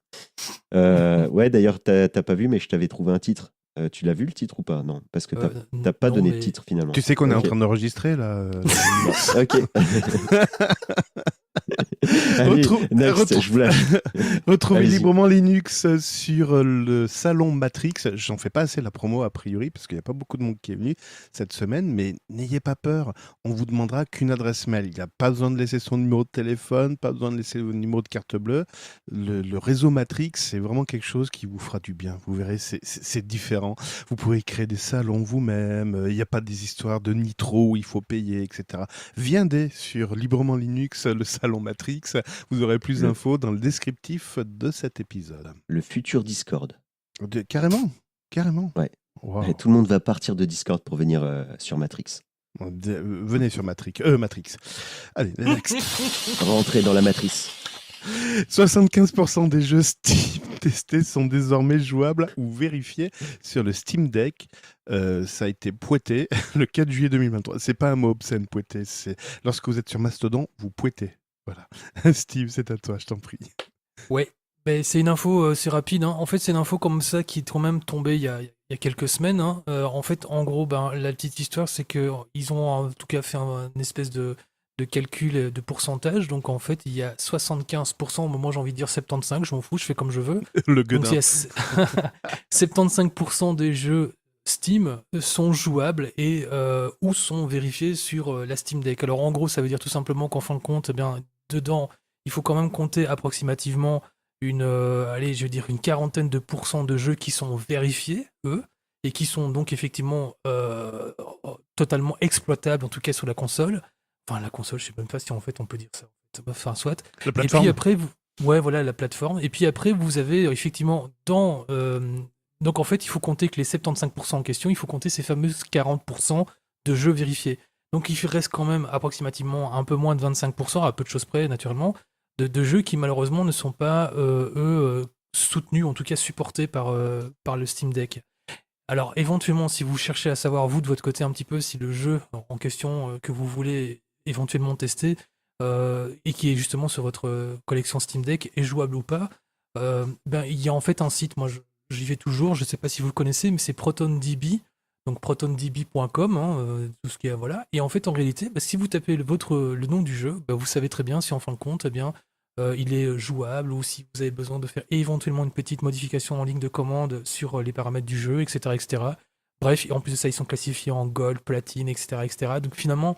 Ouais, d'ailleurs, t'as pas vu, mais je t'avais trouvé un titre. Tu l'as vu le titre ou pas? Non, parce que t'as pas non, donné de mais- titre finalement. Tu sais qu'on est en Ok. train d'enregistrer là. Ok. Allez, next, je vous lâche. Retrouvez Allez-y. librement Linux sur le salon Matrix. J'en fais pas assez la promo a priori parce qu'il n'y a pas beaucoup de monde qui est venu cette semaine, mais n'ayez pas peur. On vous demandera qu'une adresse mail. Il n'y a pas besoin de laisser son numéro de téléphone, pas besoin de laisser le numéro de carte bleue. Le réseau Matrix, c'est vraiment quelque chose qui vous fera du bien. Vous verrez, c'est différent. Vous pouvez créer des salons vous-même. Il n'y a pas des histoires de nitro où il faut payer, etc. Viendez sur librement Linux, le salon Matrix. Vous aurez plus d'infos dans le descriptif de cet épisode. Le futur Discord. Carrément. Ouais. Wow. Et tout le monde va partir de Discord pour venir sur Matrix. Venez sur Matrix. Allez, next. Rentrer dans la matrice. 75% des jeux Steam testés sont désormais jouables ou vérifiés sur le Steam Deck. Ça a été pointé le 4 juillet 2023. C'est pas un mot obscène, pointer. C'est lorsque vous êtes sur Mastodon, vous pointez. Voilà. Steve, c'est à toi, je t'en prie. Ouais, ben, c'est une info, c'est rapide, hein. En fait, c'est une info comme ça qui est quand même tombée il y a quelques semaines, hein. En fait, en gros, la petite histoire, c'est que ils ont en tout cas fait une espèce de calcul de pourcentage. Donc, en fait, il y a 75%, au moment, j'ai envie de dire 75%, je m'en fous, je fais comme je veux. Le Donc, gueudin. il y a 75% des jeux Steam sont jouables et ou sont vérifiés sur la Steam Deck. Alors, en gros, ça veut dire tout simplement qu'en fin de compte, eh bien, dedans, il faut quand même compter approximativement une quarantaine de pourcents de jeux qui sont vérifiés, eux. et qui sont donc effectivement totalement exploitables, en tout cas sur la console. Enfin, la console, je sais même pas si en fait on peut dire ça. Enfin, soit. La Et plateforme. puis après, ouais, voilà la plateforme. Et puis après, vous avez effectivement donc en fait, il faut compter que les 75% en question, il faut compter ces fameuses 40% de jeux vérifiés. Donc il reste quand même approximativement un peu moins de 25%, à peu de choses près naturellement, de jeux qui malheureusement ne sont pas, soutenus, en tout cas supportés par le Steam Deck. Alors éventuellement, si vous cherchez à savoir, vous de votre côté un petit peu, si le jeu en question que vous voulez éventuellement tester, et qui est justement sur votre collection Steam Deck, est jouable ou pas, ben, il y a en fait un site, moi j'y vais toujours, je ne sais pas si vous le connaissez, mais c'est ProtonDB, donc protondb.com, hein, tout ce qui est, voilà. Et en fait, en réalité, bah, si vous tapez le nom du jeu, bah, vous savez très bien si en fin de compte, eh bien, il est jouable, ou si vous avez besoin de faire éventuellement une petite modification en ligne de commande sur les paramètres du jeu, etc., etc. Bref, et en plus de ça, ils sont classifiés en gold, platine, etc., etc. Donc finalement,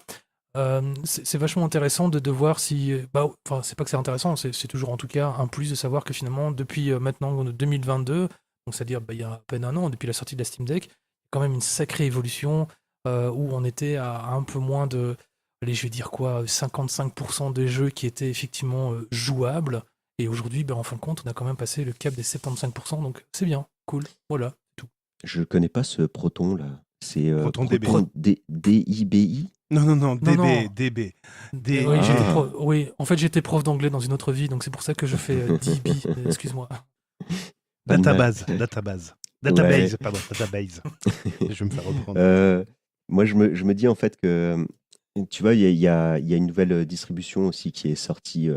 c'est vachement intéressant de voir si. Bah, enfin, c'est pas que c'est intéressant, c'est toujours en tout cas un plus de savoir que finalement, depuis maintenant 2022, donc c'est-à-dire bah, il y a à peine un an, depuis la sortie de la Steam Deck, il y a quand même une sacrée évolution où on était à un peu moins de. Allez, je vais dire quoi, 55% des jeux qui étaient effectivement jouables. Et aujourd'hui, ben, en fin de compte, on a quand même passé le cap des 75%, donc c'est bien, cool, voilà, c'est tout. Je connais pas ce Proton là. C'est ProtonDB. Proton DIBI. Non, Non, DB, non. DB. Oui, Ah. oui, en fait, j'étais prof d'anglais dans une autre vie, donc c'est pour ça que je fais DB, excuse-moi. Pas de mal. Database. Ouais. Pardon, database. Je vais me faire reprendre. Moi, je me dis en fait que, tu vois, il y a une nouvelle distribution aussi qui est sortie,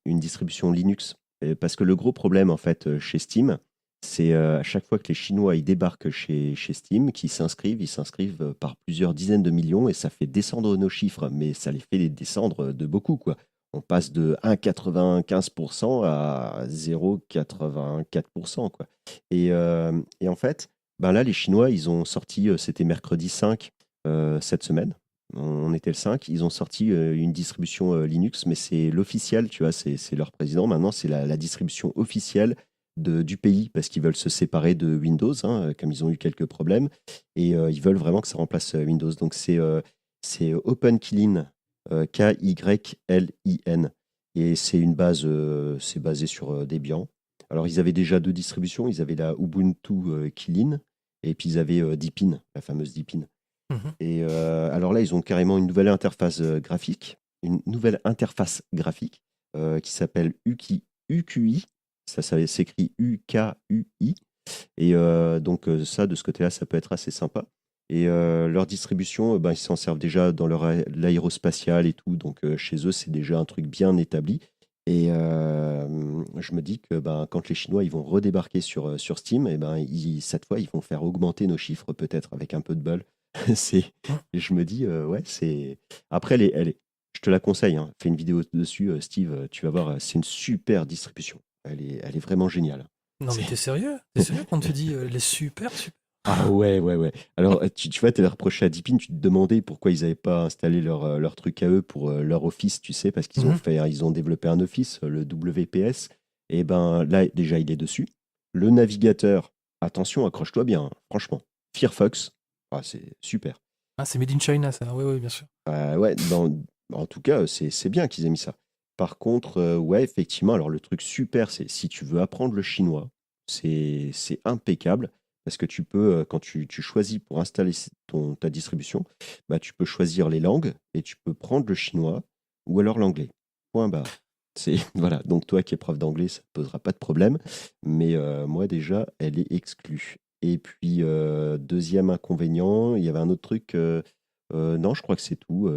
une distribution Linux. Parce que le gros problème, en fait, chez Steam, c'est à chaque fois que les Chinois ils débarquent chez Steam, ils s'inscrivent par plusieurs dizaines de millions et ça fait descendre nos chiffres, mais ça les fait descendre de beaucoup, quoi. On passe de 1,95% à 0,84%, quoi. Et en fait, ben là, les Chinois, ils ont sorti, c'était mercredi 5 cette semaine. On était le 5. Ils ont sorti une distribution Linux, mais c'est l'officiel, tu vois, c'est leur président. Maintenant, c'est la distribution officielle du pays parce qu'ils veulent se séparer de Windows, hein, comme ils ont eu quelques problèmes. Et ils veulent vraiment que ça remplace Windows. Donc, c'est OpenKylin, KYLIN. Et c'est une base, c'est basé sur Debian. Alors, ils avaient déjà deux distributions. Ils avaient la Ubuntu Kylin et puis ils avaient Deepin, la fameuse Deepin. Mhm. Et alors là, ils ont carrément une nouvelle interface graphique, qui s'appelle UQI. Ça s'écrit UKUI. Et donc ça, de ce côté-là, ça peut être assez sympa. Et leur distribution, ben, ils s'en servent déjà dans l'aérospatial et tout. Donc chez eux, c'est déjà un truc bien établi. Et je me dis que ben, quand les Chinois ils vont redébarquer sur Steam, et ben, cette fois, ils vont faire augmenter nos chiffres peut-être avec un peu de bol. Et je me dis, ouais, c'est. Après, je te la conseille, hein. Fais une vidéo dessus, Steve, tu vas voir, c'est une super distribution. Elle est vraiment géniale. Non, mais C'est- t'es sérieux? T'es sérieux quand tu dis les super, super? Ah ouais, ouais, ouais. Alors, tu vois, tu avais reproché à Deepin, tu te demandais pourquoi ils n'avaient pas installé leur truc à eux pour leur Office, tu sais, parce qu'ils Mhm. ils ont développé un Office, le WPS. Et ben là, déjà, il est dessus. Le navigateur, attention, accroche-toi bien, hein, franchement. Firefox, ah, c'est super. Ah, c'est Made in China, ça, oui, oui, bien sûr. Ouais, en tout cas, c'est bien qu'ils aient mis ça. Par contre, ouais, effectivement, alors le truc super, c'est si tu veux apprendre le chinois, c'est impeccable parce que tu peux, quand tu choisis pour installer ta distribution, bah, tu peux choisir les langues et tu peux prendre le chinois ou alors l'anglais. Point barre. Voilà, donc toi qui es prof d'anglais, ça ne posera pas de problème, mais moi déjà, elle est exclue. Et puis, deuxième inconvénient, il y avait un autre truc. Non, je crois que c'est tout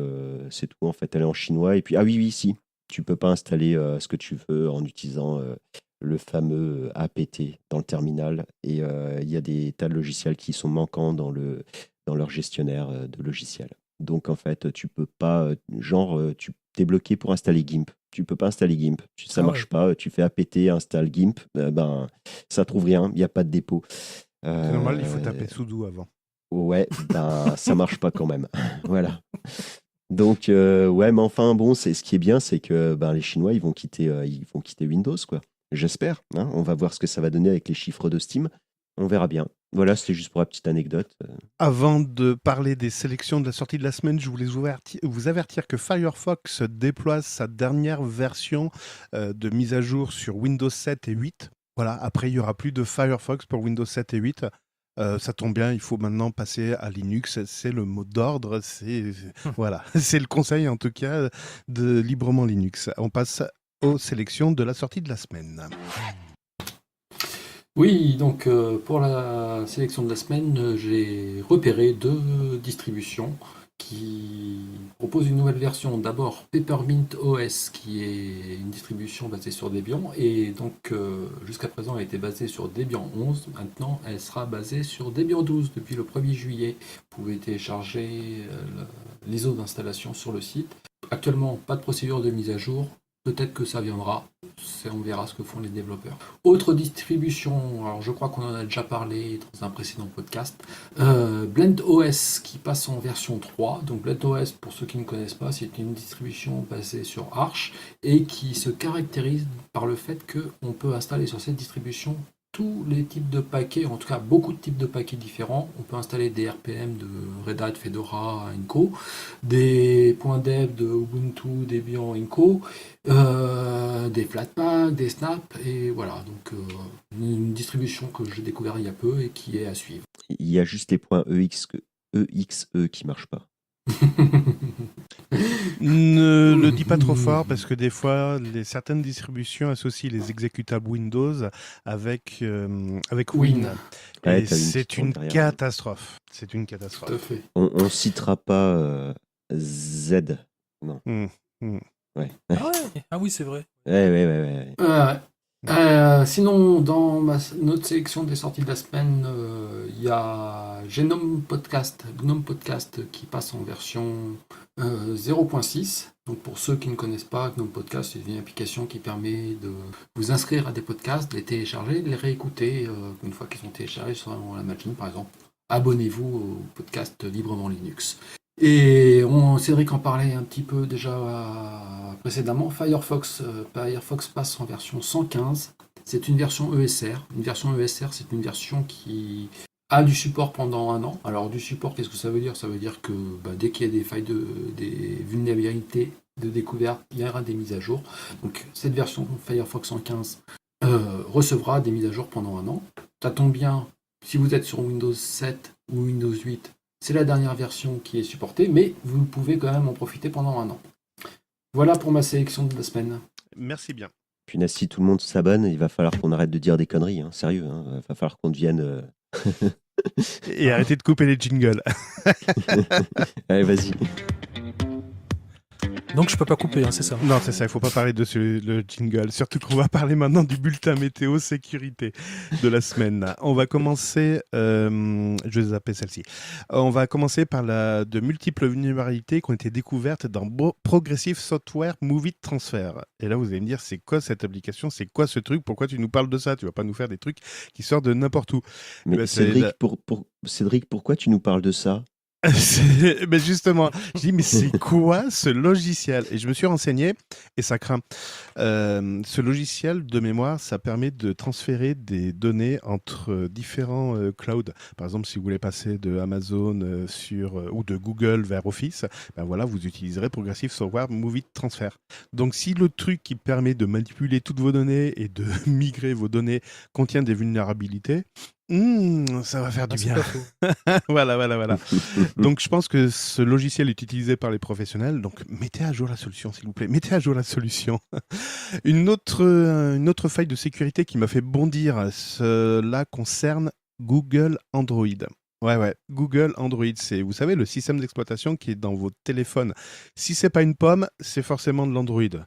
en fait. Elle est en chinois. Et puis, ah oui, oui, si. Tu peux pas installer ce que tu veux en utilisant le fameux APT dans le terminal. Et il y a des tas de logiciels qui sont manquants dans leur gestionnaire de logiciels. Donc en fait, tu peux pas, tu t'es bloqué pour installer GIMP. Tu peux pas installer GIMP. Ça Ah ouais. marche pas. Tu fais APT, installe GIMP. Ben, ça trouve rien. Il n'y a pas de dépôt. C'est normal, il faut Euh, taper sudo avant. Ouais, ben ça marche pas quand même. Voilà. Donc ouais, mais enfin bon, c'est ce qui est bien, c'est que ben les Chinois ils vont quitter Windows quoi. J'espère, hein. On va voir ce que ça va donner avec les chiffres de Steam. On verra bien. Voilà, c'était juste pour la petite anecdote. Avant de parler des sélections de la sortie de la semaine, je voulais vous avertir que Firefox déploie sa dernière version de mise à jour sur Windows 7 et 8. Voilà, après, il n'y aura plus de Firefox pour Windows 7 et 8. Ça tombe bien, il faut maintenant passer à Linux. C'est le mot d'ordre. Voilà, c'est le conseil en tout cas de Librement Linux. On passe aux sélections de la sortie de la semaine. Oui, donc pour la sélection de la semaine, j'ai repéré deux distributions qui proposent une nouvelle version. D'abord Peppermint OS, qui est une distribution basée sur Debian, et donc jusqu'à présent elle était basée sur Debian 11. Maintenant, elle sera basée sur Debian 12 depuis le 1er juillet. Vous pouvez télécharger l'ISO d'installation sur le site. Actuellement, pas de procédure de mise à jour. Peut-être que ça viendra, on verra ce que font les développeurs. Autre distribution, alors je crois qu'on en a déjà parlé dans un précédent podcast, BlendOS qui passe en version 3. Donc BlendOS, pour ceux qui ne connaissent pas, c'est une distribution basée sur Arch et qui se caractérise par le fait qu'on peut installer sur cette distribution tous les types de paquets, en tout cas beaucoup de types de paquets différents. On peut installer des RPM de Red Hat, Fedora, Inco, des .deb de Ubuntu, Debian, Inco, des Flatpak, des Snap, et voilà, donc une distribution que j'ai découvert il y a peu et qui est à suivre. Il y a juste les points EXE qui marchent pas. Ne le dis pas trop fort parce que des fois, certaines distributions associent les exécutables Windows avec Win. Ouais, Et t'as une c'est petite une derrière. catastrophe. C'est une Tout à catastrophe. fait. On citera pas Z. Non. Hmm. Ouais. Ah ouais, ah oui, c'est vrai. Ouais. Sinon, dans notre sélection des sorties de la semaine, il y a Gnome Podcast qui passe en version 0.6. Donc pour ceux qui ne connaissent pas, Gnome Podcast, c'est une application qui permet de vous inscrire à des podcasts, de les télécharger, de les réécouter une fois qu'ils sont téléchargés sur la machine, par exemple. Abonnez-vous au podcast Librement Linux. Et Cédric en parlait un petit peu déjà précédemment. Firefox passe en version 115. C'est une version ESR. Une version ESR, c'est une version qui a du support pendant 1 an. Alors du support, qu'est-ce que ça veut dire? Ça veut dire que dès qu'il y a des failles, des vulnérabilités de découverte, il y aura des mises à jour. Donc cette version Firefox 115 recevra des mises à jour pendant 1 an. Ça tombe bien, si vous êtes sur Windows 7 ou Windows 8, c'est la dernière version qui est supportée, mais vous pouvez quand même en profiter pendant 1 an. Voilà pour ma sélection de la semaine. Merci bien. Puis là, si tout le monde s'abonne, il va falloir qu'on arrête de dire des conneries. Hein. Sérieux, il va falloir qu'on devienne... Et arrêtez de couper les jingles. Allez, vas-y. Donc je peux pas couper, hein, c'est ça. Non, c'est ça, il faut pas parler de le jingle. Surtout qu'on va parler maintenant du bulletin météo sécurité de la semaine. On va commencer, je vais zapper celle-ci. On va commencer par de multiples vulnérabilités qui ont été découvertes dans Progressive Software Movie Transfer. Et là, vous allez me dire, c'est quoi cette application? C'est quoi ce truc? Pourquoi tu nous parles de ça? Tu vas pas nous faire des trucs qui sortent de n'importe où. Mais Cédric, pourquoi tu nous parles de ça? Mais justement, je dis, mais c'est quoi ce logiciel? Et je me suis renseigné et ça craint. Ce logiciel de mémoire, ça permet de transférer des données entre différents clouds. Par exemple, si vous voulez passer de Amazon ou de Google vers Office, ben voilà, vous utiliserez Progressive Software Movie Transfer. Donc, si le truc qui permet de manipuler toutes vos données et de migrer vos données contient des vulnérabilités, ça va faire du bien. Voilà. Donc, je pense que ce logiciel est utilisé par les professionnels. Donc, mettez à jour la solution, s'il vous plaît. Mettez à jour la solution. Une autre faille de sécurité qui m'a fait bondir, cela concerne Google Android. Ouais. Google Android, c'est, vous savez, le système d'exploitation qui est dans vos téléphones. Si c'est pas une pomme, c'est forcément de l'Android.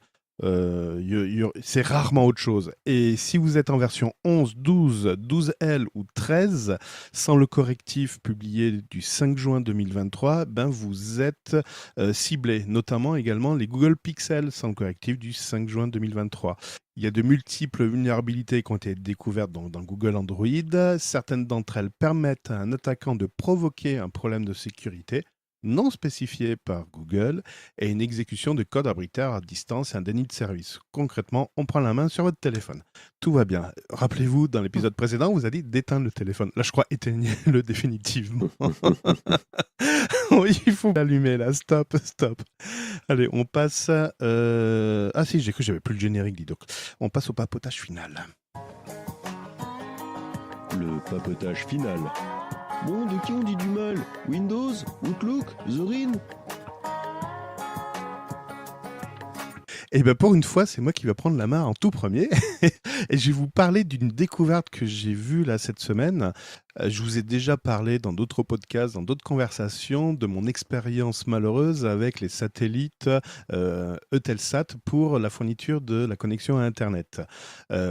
C'est rarement autre chose. Et si vous êtes en version 11, 12, 12L ou 13, sans le correctif publié du 5 juin 2023, vous êtes ciblé, notamment également les Google Pixel sans le correctif du 5 juin 2023. Il y a de multiples vulnérabilités qui ont été découvertes dans Google Android. Certaines d'entre elles permettent à un attaquant de provoquer un problème de sécurité. non spécifié par Google et une exécution de code arbitraire à distance et un déni de service. Concrètement, on prend la main sur votre téléphone. Tout va bien. Rappelez-vous, dans l'épisode précédent, on vous a dit d'éteindre le téléphone. Là, je crois, éteignez-le définitivement. Oui, il faut l'allumer là. Stop, stop. Allez, on passe. Ah si, j'ai cru que j'avais plus le générique, dis donc. On passe au papotage final. Le papotage final. Bon, de qui on dit du mal? Windows? Outlook? Zorin? Et bien pour une fois, c'est moi qui va prendre la main en tout premier. Et je vais vous parler d'une découverte que j'ai vue là cette semaine. Je vous ai déjà parlé dans d'autres podcasts, dans d'autres conversations, de mon expérience malheureuse avec les satellites Eutelsat pour la fourniture de la connexion à Internet.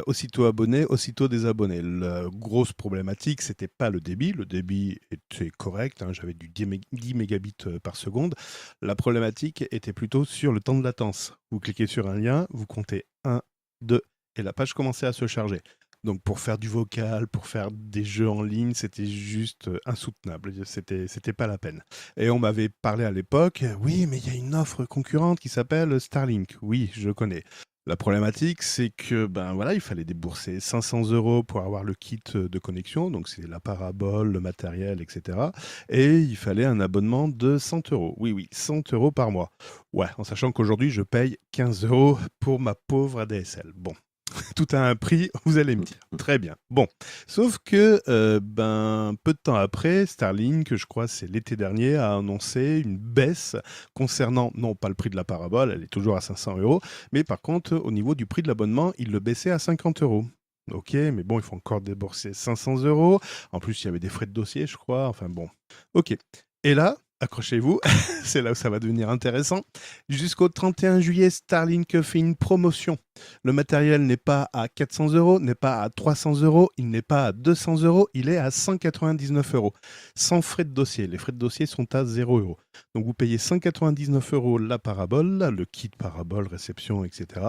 Aussitôt abonné, aussitôt désabonné. La grosse problématique, c'était pas le débit. Le débit était correct, hein, j'avais du 10 mégabits par seconde. La problématique était plutôt sur le temps de latence. Vous cliquez sur un lien, vous comptez 1, 2, et la page commençait à se charger. Donc pour faire du vocal, pour faire des jeux en ligne, c'était juste insoutenable. C'était pas la peine. Et on m'avait parlé à l'époque, oui, mais il y a une offre concurrente qui s'appelle Starlink. Oui, je connais. La problématique, c'est que ben voilà, il fallait débourser 500 € pour avoir le kit de connexion, donc c'est la parabole, le matériel, etc. Et il fallait un abonnement de 100 €. Oui, 100 € par mois. Ouais, en sachant qu'aujourd'hui, je paye 15 € pour ma pauvre ADSL. Bon, tout a un prix, vous allez me dire. Très bien. Bon, sauf que peu de temps après, Starlink, je crois c'est l'été dernier, a annoncé une baisse concernant, non pas le prix de la parabole, elle est toujours à 500 €, mais par contre, au niveau du prix de l'abonnement, il le baissait à 50 €. Ok, mais bon, il faut encore débourser 500 €. En plus, il y avait des frais de dossier, je crois. Enfin bon. Ok. Et là, accrochez-vous, c'est là où ça va devenir intéressant. Jusqu'au 31 juillet, Starlink fait une promotion. Le matériel n'est pas à 400 €, n'est pas à 300 €, il n'est pas à 200 €, il est à 199 €. Sans frais de dossier. Les frais de dossier sont à 0 €. Donc vous payez 199 € la parabole, le kit parabole, réception, etc.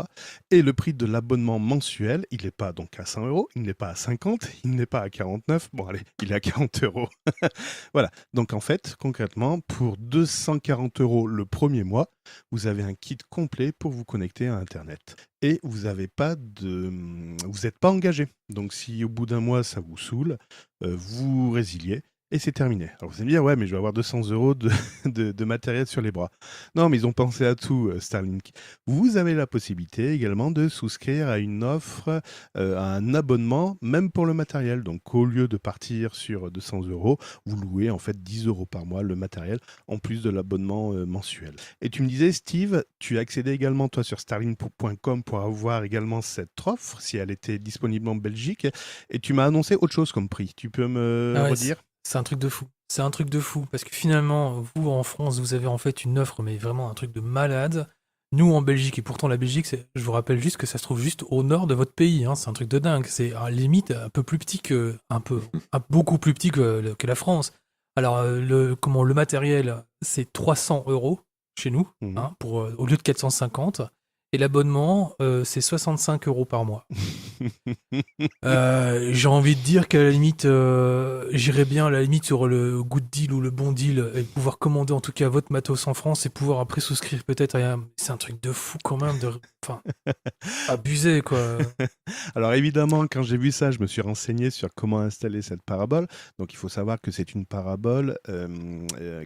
Et le prix de l'abonnement mensuel, il n'est pas donc à 100 €, il n'est pas à 50, il n'est pas à 49. Bon allez, il est à 40 €. Voilà. Donc en fait, concrètement, pour 240 € le premier mois, vous avez un kit complet pour vous connecter à Internet. Et vous n'êtes pas engagé. Donc si au bout d'un mois ça vous saoule, vous résiliez et c'est terminé. Alors vous allez me dire, ouais, mais je vais avoir 200 € de matériel sur les bras. Non, mais ils ont pensé à tout, Starlink. Vous avez la possibilité également de souscrire à une offre, à un abonnement, même pour le matériel. Donc au lieu de partir sur 200 €, vous louez en fait 10 € par mois le matériel, en plus de l'abonnement mensuel. Et tu me disais, Steve, tu as accédé également, toi, sur starlink.com pour avoir également cette offre, si elle était disponible en Belgique. Et tu m'as annoncé autre chose comme prix. Tu peux me Ah ouais, redire? c'est un truc de fou. C'est un truc de fou. Parce que finalement, vous, en France, vous avez en fait une offre, mais vraiment un truc de malade. Nous, en Belgique, et pourtant la Belgique, je vous rappelle juste que ça se trouve juste au nord de votre pays. Hein. C'est un truc de dingue. C'est à la limite un peu plus petit que. Beaucoup plus petit que la France. Alors, le matériel, c'est 300 € chez nous, Mhm. hein, au lieu de 450. Et l'abonnement, c'est 65 € par mois. J'ai envie de dire qu'à la limite, j'irais bien à la limite sur le good deal ou le bon deal et pouvoir commander en tout cas votre matos en France et pouvoir après souscrire peut-être à C'est un truc de fou quand même, enfin, abusé quoi. Alors évidemment, quand j'ai vu ça, je me suis renseigné sur comment installer cette parabole. Donc il faut savoir que c'est une parabole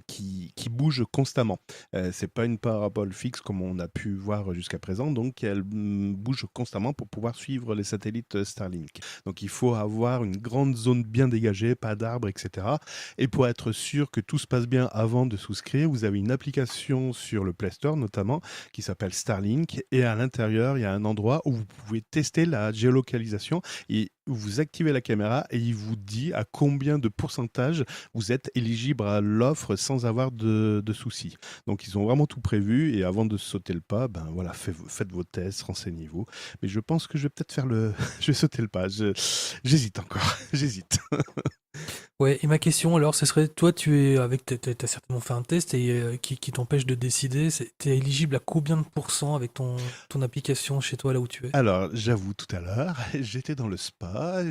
qui bouge constamment. C'est pas une parabole fixe comme on a pu voir jusqu'à présent. Donc elle bouge constamment pour pouvoir suivre les satellites Starlink. Donc il faut avoir une grande zone bien dégagée, pas d'arbres, etc. Et pour être sûr que tout se passe bien avant de souscrire, vous avez une application sur le Play Store notamment qui s'appelle Starlink. Et à l'intérieur, il y a un endroit où vous pouvez tester la géolocalisation et vous activez la caméra et il vous dit à combien de pourcentage vous êtes éligible à l'offre sans avoir de soucis. Donc ils ont vraiment tout prévu et avant de sauter le pas, ben voilà, faites vos tests, renseignez-vous. Mais je pense que je vais peut-être faire je vais sauter le pas. J'hésite encore, j'hésite. Ouais, et ma question alors, ce serait, toi, t'as certainement fait un test et qui t'empêche de décider. T'es éligible à combien de pourcents avec ton application chez toi là où tu es? Alors, j'avoue tout à l'heure, j'étais dans le spa,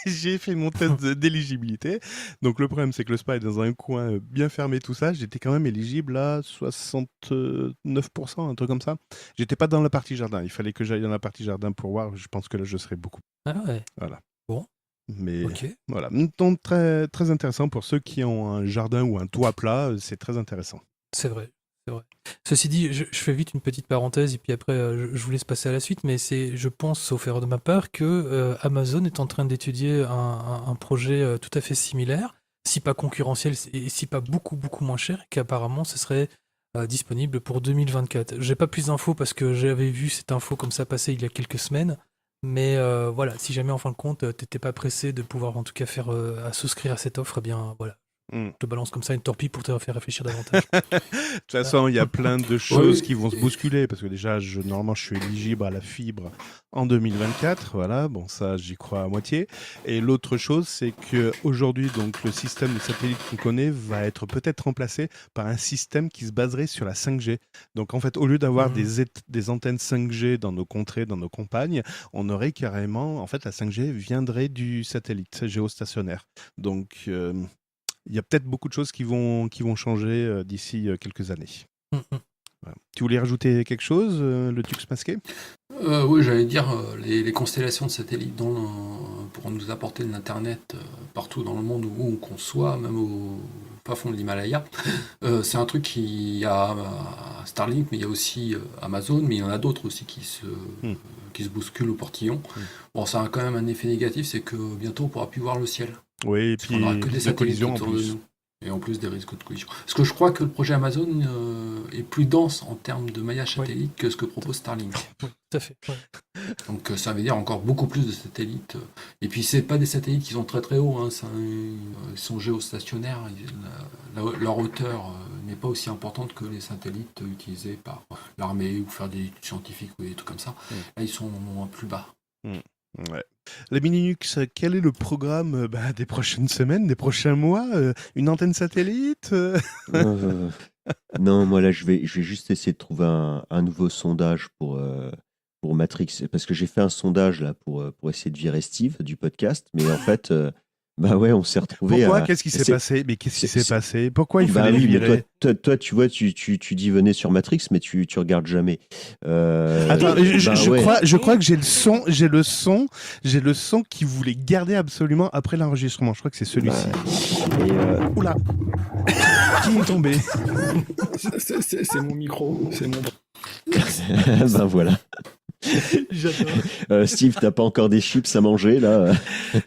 j'ai fait mon test d'éligibilité. Donc le problème, c'est que le spa est dans un coin bien fermé, tout ça. J'étais quand même éligible à 69%, un truc comme ça. J'étais pas dans la partie jardin. Il fallait que j'aille dans la partie jardin pour voir. Je pense que là, je serais beaucoup. Ah ouais. Voilà. Bon, Mais ok. voilà. Donc très, très intéressant pour ceux qui ont un jardin ou un toit plat. C'est très intéressant. C'est vrai, c'est vrai. Ceci dit, je fais vite une petite parenthèse et puis après je vous laisse passer à la suite, mais je pense, sauf erreur de ma part, que Amazon est en train d'étudier un projet tout à fait similaire, si pas concurrentiel et si pas beaucoup beaucoup moins cher, et qu'apparemment ce serait disponible pour 2024. J'ai pas plus d'infos parce que j'avais vu cette info comme ça passer il y a quelques semaines, mais voilà, si jamais en fin de compte t'étais pas pressé de pouvoir en tout cas faire à souscrire à cette offre, eh bien voilà. Hmm. Je te balance comme ça une torpille pour te faire réfléchir davantage. De toute façon, il y a plein de Oui, choses qui vont se bousculer parce que déjà, normalement, je suis éligible à la fibre en 2024. Voilà, bon, ça, j'y crois à moitié. Et l'autre chose, c'est que aujourd'hui, donc, le système de satellite qu'on connaît va être peut-être remplacé par un système qui se baserait sur la 5G. Donc, en fait, au lieu d'avoir des antennes 5G dans nos contrées, dans nos campagnes, on aurait carrément, en fait, la 5G viendrait du satellite géostationnaire. Donc, il y a peut-être beaucoup de choses qui vont changer d'ici quelques années. Voilà. Tu voulais rajouter quelque chose, le Tux masqué? Oui, j'allais dire, les constellations de satellites pour nous apporter de l'Internet partout dans le monde où qu'on soit, même au pas fond de l'Himalaya. C'est un truc qui y a Starlink, mais il y a aussi Amazon, mais il y en a d'autres aussi qui se bousculent au portillon. Bon, ça a quand même un effet négatif, c'est que bientôt on pourra plus voir le ciel. Oui, et Parce puis qu'on n'aura que des la satellites collision en autour de plus. nous. Et en plus des risques de collision. Parce que je crois que le projet Amazon est plus dense en termes de maillage Oui. satellite que ce que propose Starlink. Oui, tout à fait. Ouais. Donc ça veut dire encore beaucoup plus de satellites. Et puis c'est pas des satellites qui sont très très hauts, hein, ils sont géostationnaires. Leur hauteur n'est pas aussi importante que les satellites utilisés par l'armée ou faire des études scientifiques ou des trucs comme ça. Là ils sont plus bas. Ouais. Les Mini-Linux, quel est le programme des prochaines semaines, des prochains mois? Une antenne satellite? Non, moi là, je vais juste essayer de trouver un nouveau sondage pour Matrix. Parce que j'ai fait un sondage là pour essayer de virer Steve du podcast. Mais en fait, bah ouais, on s'est retrouvé Pourquoi? à. Qu'est-ce qui s'est c'est- passé? Mais qu'est-ce qui c'est- s'est c'est- passé? Pourquoi il Bah fallait le oui, mais virer? toi, tu vois, tu dis venez sur Matrix, mais tu regardes jamais. Attends, Bah ouais. je crois que j'ai le son qui voulait garder absolument après l'enregistrement. Je crois que c'est celui-ci. Et, Oula! Qui est tombé? C'est mon micro, c'est mon. ben voilà. J'adore. Steve, t'as pas encore des chips à manger là?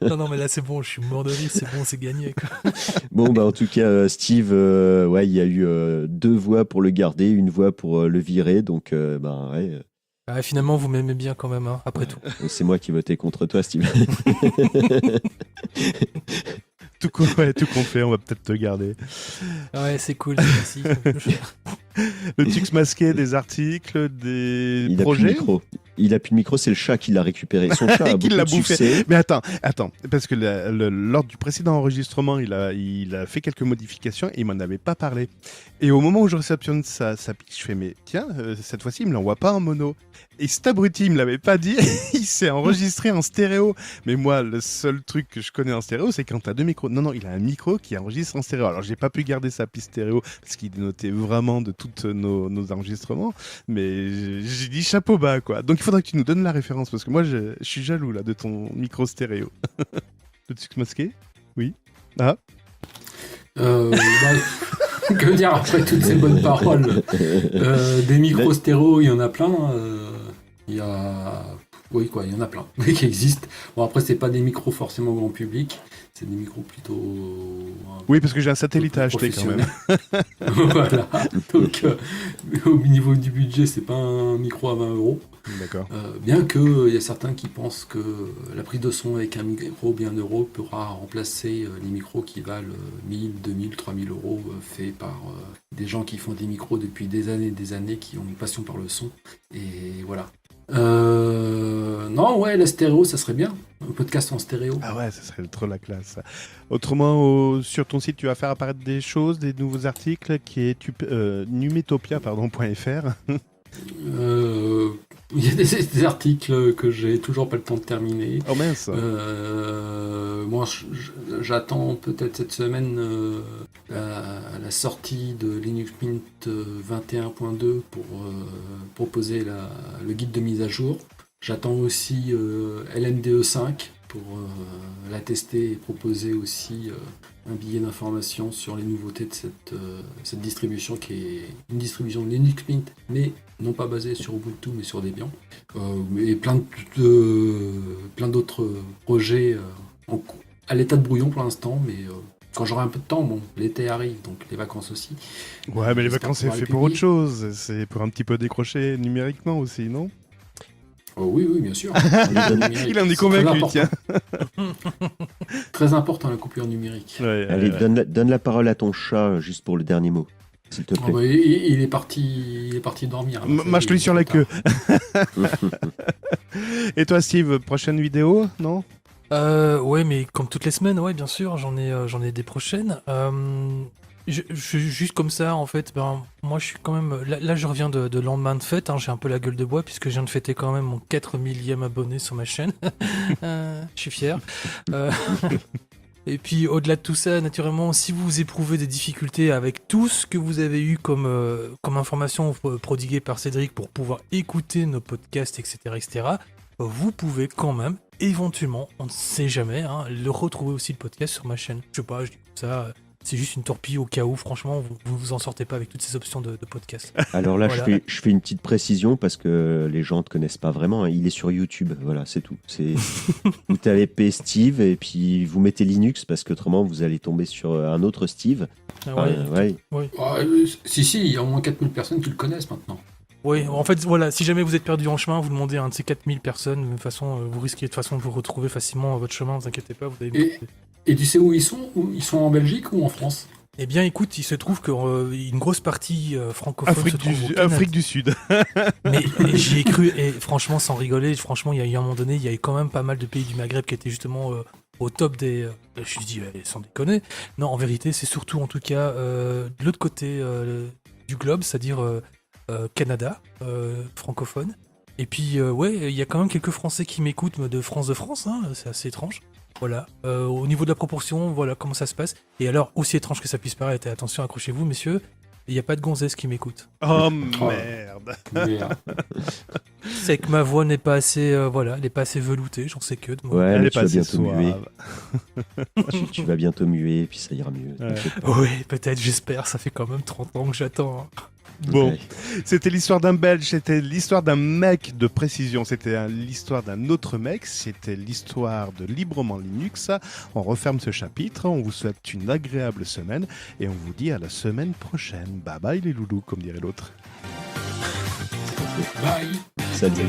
Non, mais là c'est bon, je suis mort de rire, c'est bon, c'est gagné. Quoi. Bon, bah en tout cas, Steve, ouais, il y a eu 2 voix pour le garder, une voix pour le virer, donc bah ouais, Ah, finalement, vous m'aimez bien quand même, hein, après tout. c'est moi qui votais contre toi, Steve. Tout compte fait, on va peut-être te garder. Ouais, c'est cool, merci. Le Tux masqué, des articles, des Il a plus de projets. micro. Il a plus de micro, c'est le chat qui l'a récupéré. Son chat a Qui beaucoup l'a de bouffé. succès. Mais attends, parce que lors du précédent enregistrement, il a fait quelques modifications et il m'en avait pas parlé. Et au moment où je réceptionne sa pique, je fais mais tiens, cette fois-ci, il me l'envoie pas en mono. Et cet abruti, il me l'avait pas dit, il s'est enregistré en stéréo. Mais moi, le seul truc que je connais en stéréo, c'est quand t'as 2 micros. Non, il a un micro qui enregistre en stéréo. Alors, j'ai pas pu garder sa piste stéréo parce qu'il dénotait vraiment de tous nos enregistrements. Mais j'ai dit chapeau bas, quoi. Donc, il faudrait que tu nous donnes la référence parce que moi, je suis jaloux là de ton micro stéréo. Le Tux masqué? Oui. Ah. Que dire après toutes ces bonnes paroles? Des micros stéréo, il y en a plein. Il y a... Oui, quoi, il y en a plein qui existent. Bon, après, c'est pas des micros forcément grand public, c'est des micros plutôt... Oui, parce que j'ai un satellite à acheter quand même. Voilà. Donc, au niveau du budget, c'est pas un micro à 20 €. D'accord. Bien qu'il y a certains qui pensent que la prise de son avec un micro bien euro pourra remplacer les micros qui valent 1000, 2000, 3000 € faits par des gens qui font des micros depuis des années, qui ont une passion par le son. Et voilà. Non, ouais, la stéréo, ça serait bien. Un podcast en stéréo. Ah ouais, ça serait trop la classe. Autrement, sur ton site, tu vas faire apparaître des choses, des nouveaux articles qui est numetopia.fr. Il y a des articles que j'ai toujours pas le temps de terminer. Oh mince. Moi, j'attends peut-être cette semaine la sortie de Linux Mint 21.2 pour proposer le guide de mise à jour. J'attends aussi LMDE5 pour la tester et proposer aussi un billet d'information sur les nouveautés de cette distribution qui est une distribution Linux Mint, mais non pas basée sur Ubuntu mais sur Debian. Et plein d'autres projets à l'état de brouillon pour l'instant, mais quand j'aurai un peu de temps, bon, l'été arrive, donc les vacances aussi. Ouais, mais les J'espère vacances, c'est pouvoir fait les pour autre publier. chose. C'est pour un petit peu décrocher numériquement aussi, non? Oui, bien sûr. Il en est convaincu, tiens. Très important la coupure numérique. Ouais, Allez, donne la parole à ton chat juste pour le dernier mot, s'il te Ah plaît. bah, il est parti dormir. Mâche-lui sur la queue. Et toi, Steve, prochaine vidéo, non? Ouais, mais comme toutes les semaines, ouais, bien sûr, j'en ai des prochaines. Juste comme ça, en fait, moi je suis quand même. Là, je reviens de lendemain de fête, hein, j'ai un peu la gueule de bois puisque je viens de fêter quand même mon 4 millième abonné sur ma chaîne. Je suis fier. Et puis au-delà de tout ça, naturellement, si vous éprouvez des difficultés avec tout ce que vous avez eu comme information prodiguée par Cédric pour pouvoir écouter nos podcasts, etc., vous pouvez quand même, éventuellement, on ne sait jamais, hein, le retrouver aussi le podcast sur ma chaîne. Je sais pas, je dis ça. C'est juste une torpille au cas où, franchement, vous en sortez pas avec toutes ces options de podcast. Alors là, Voilà. je fais une petite précision parce que les gens ne te connaissent pas vraiment. Hein. Il est sur YouTube, voilà, c'est tout. Vous tapez Steve et puis vous mettez Linux parce qu'autrement, vous allez tomber sur un autre Steve. Ouais. Si, il y a au moins 4000 personnes qui le connaissent maintenant. Oui, en fait, voilà, si jamais vous êtes perdu en chemin, vous demandez à un de ces 4000 personnes, de toute façon, vous risquez de toute façon de vous retrouver facilement votre chemin, ne vous inquiétez pas, vous allez... Et tu sais où ils sont? Ils sont en Belgique ou en France? Eh bien, écoute, il se trouve qu'une grosse partie francophone se trouve au Canada. Afrique du Sud. Mais j'y ai cru, et franchement, sans rigoler, franchement, il y a eu un moment donné, il y a eu quand même pas mal de pays du Maghreb qui étaient justement au top des... je me suis dit, sans déconner. Non, en vérité, c'est surtout, en tout cas, de l'autre côté du globe, c'est-à-dire Canada, francophone. Et puis, ouais, il y a quand même quelques Français qui m'écoutent de France, hein, c'est assez étrange. Voilà, au niveau de la proportion, voilà comment ça se passe. Et alors, aussi étrange que ça puisse paraître, et attention, accrochez-vous, messieurs, il n'y a pas de gonzesse qui m'écoute. Oh merde. Merde. C'est que ma voix n'est pas assez, elle n'est pas assez veloutée, j'en sais que de moi. Ouais, Elle mais est tu pas vas assez bientôt muer. suave. Tu vas bientôt muer et puis ça ira mieux. Ouais. t'inquiète pas. Oui, peut-être, j'espère, ça fait quand même 30 ans que j'attends. Hein. Bon, Ouais. c'était l'histoire d'un Belge, c'était l'histoire d'un mec de précision, c'était l'histoire d'un autre mec, c'était l'histoire de Librement Linux. On referme ce chapitre, on vous souhaite une agréable semaine et on vous dit à la semaine prochaine. Bye bye les loulous, comme dirait l'autre. Bye. Salut.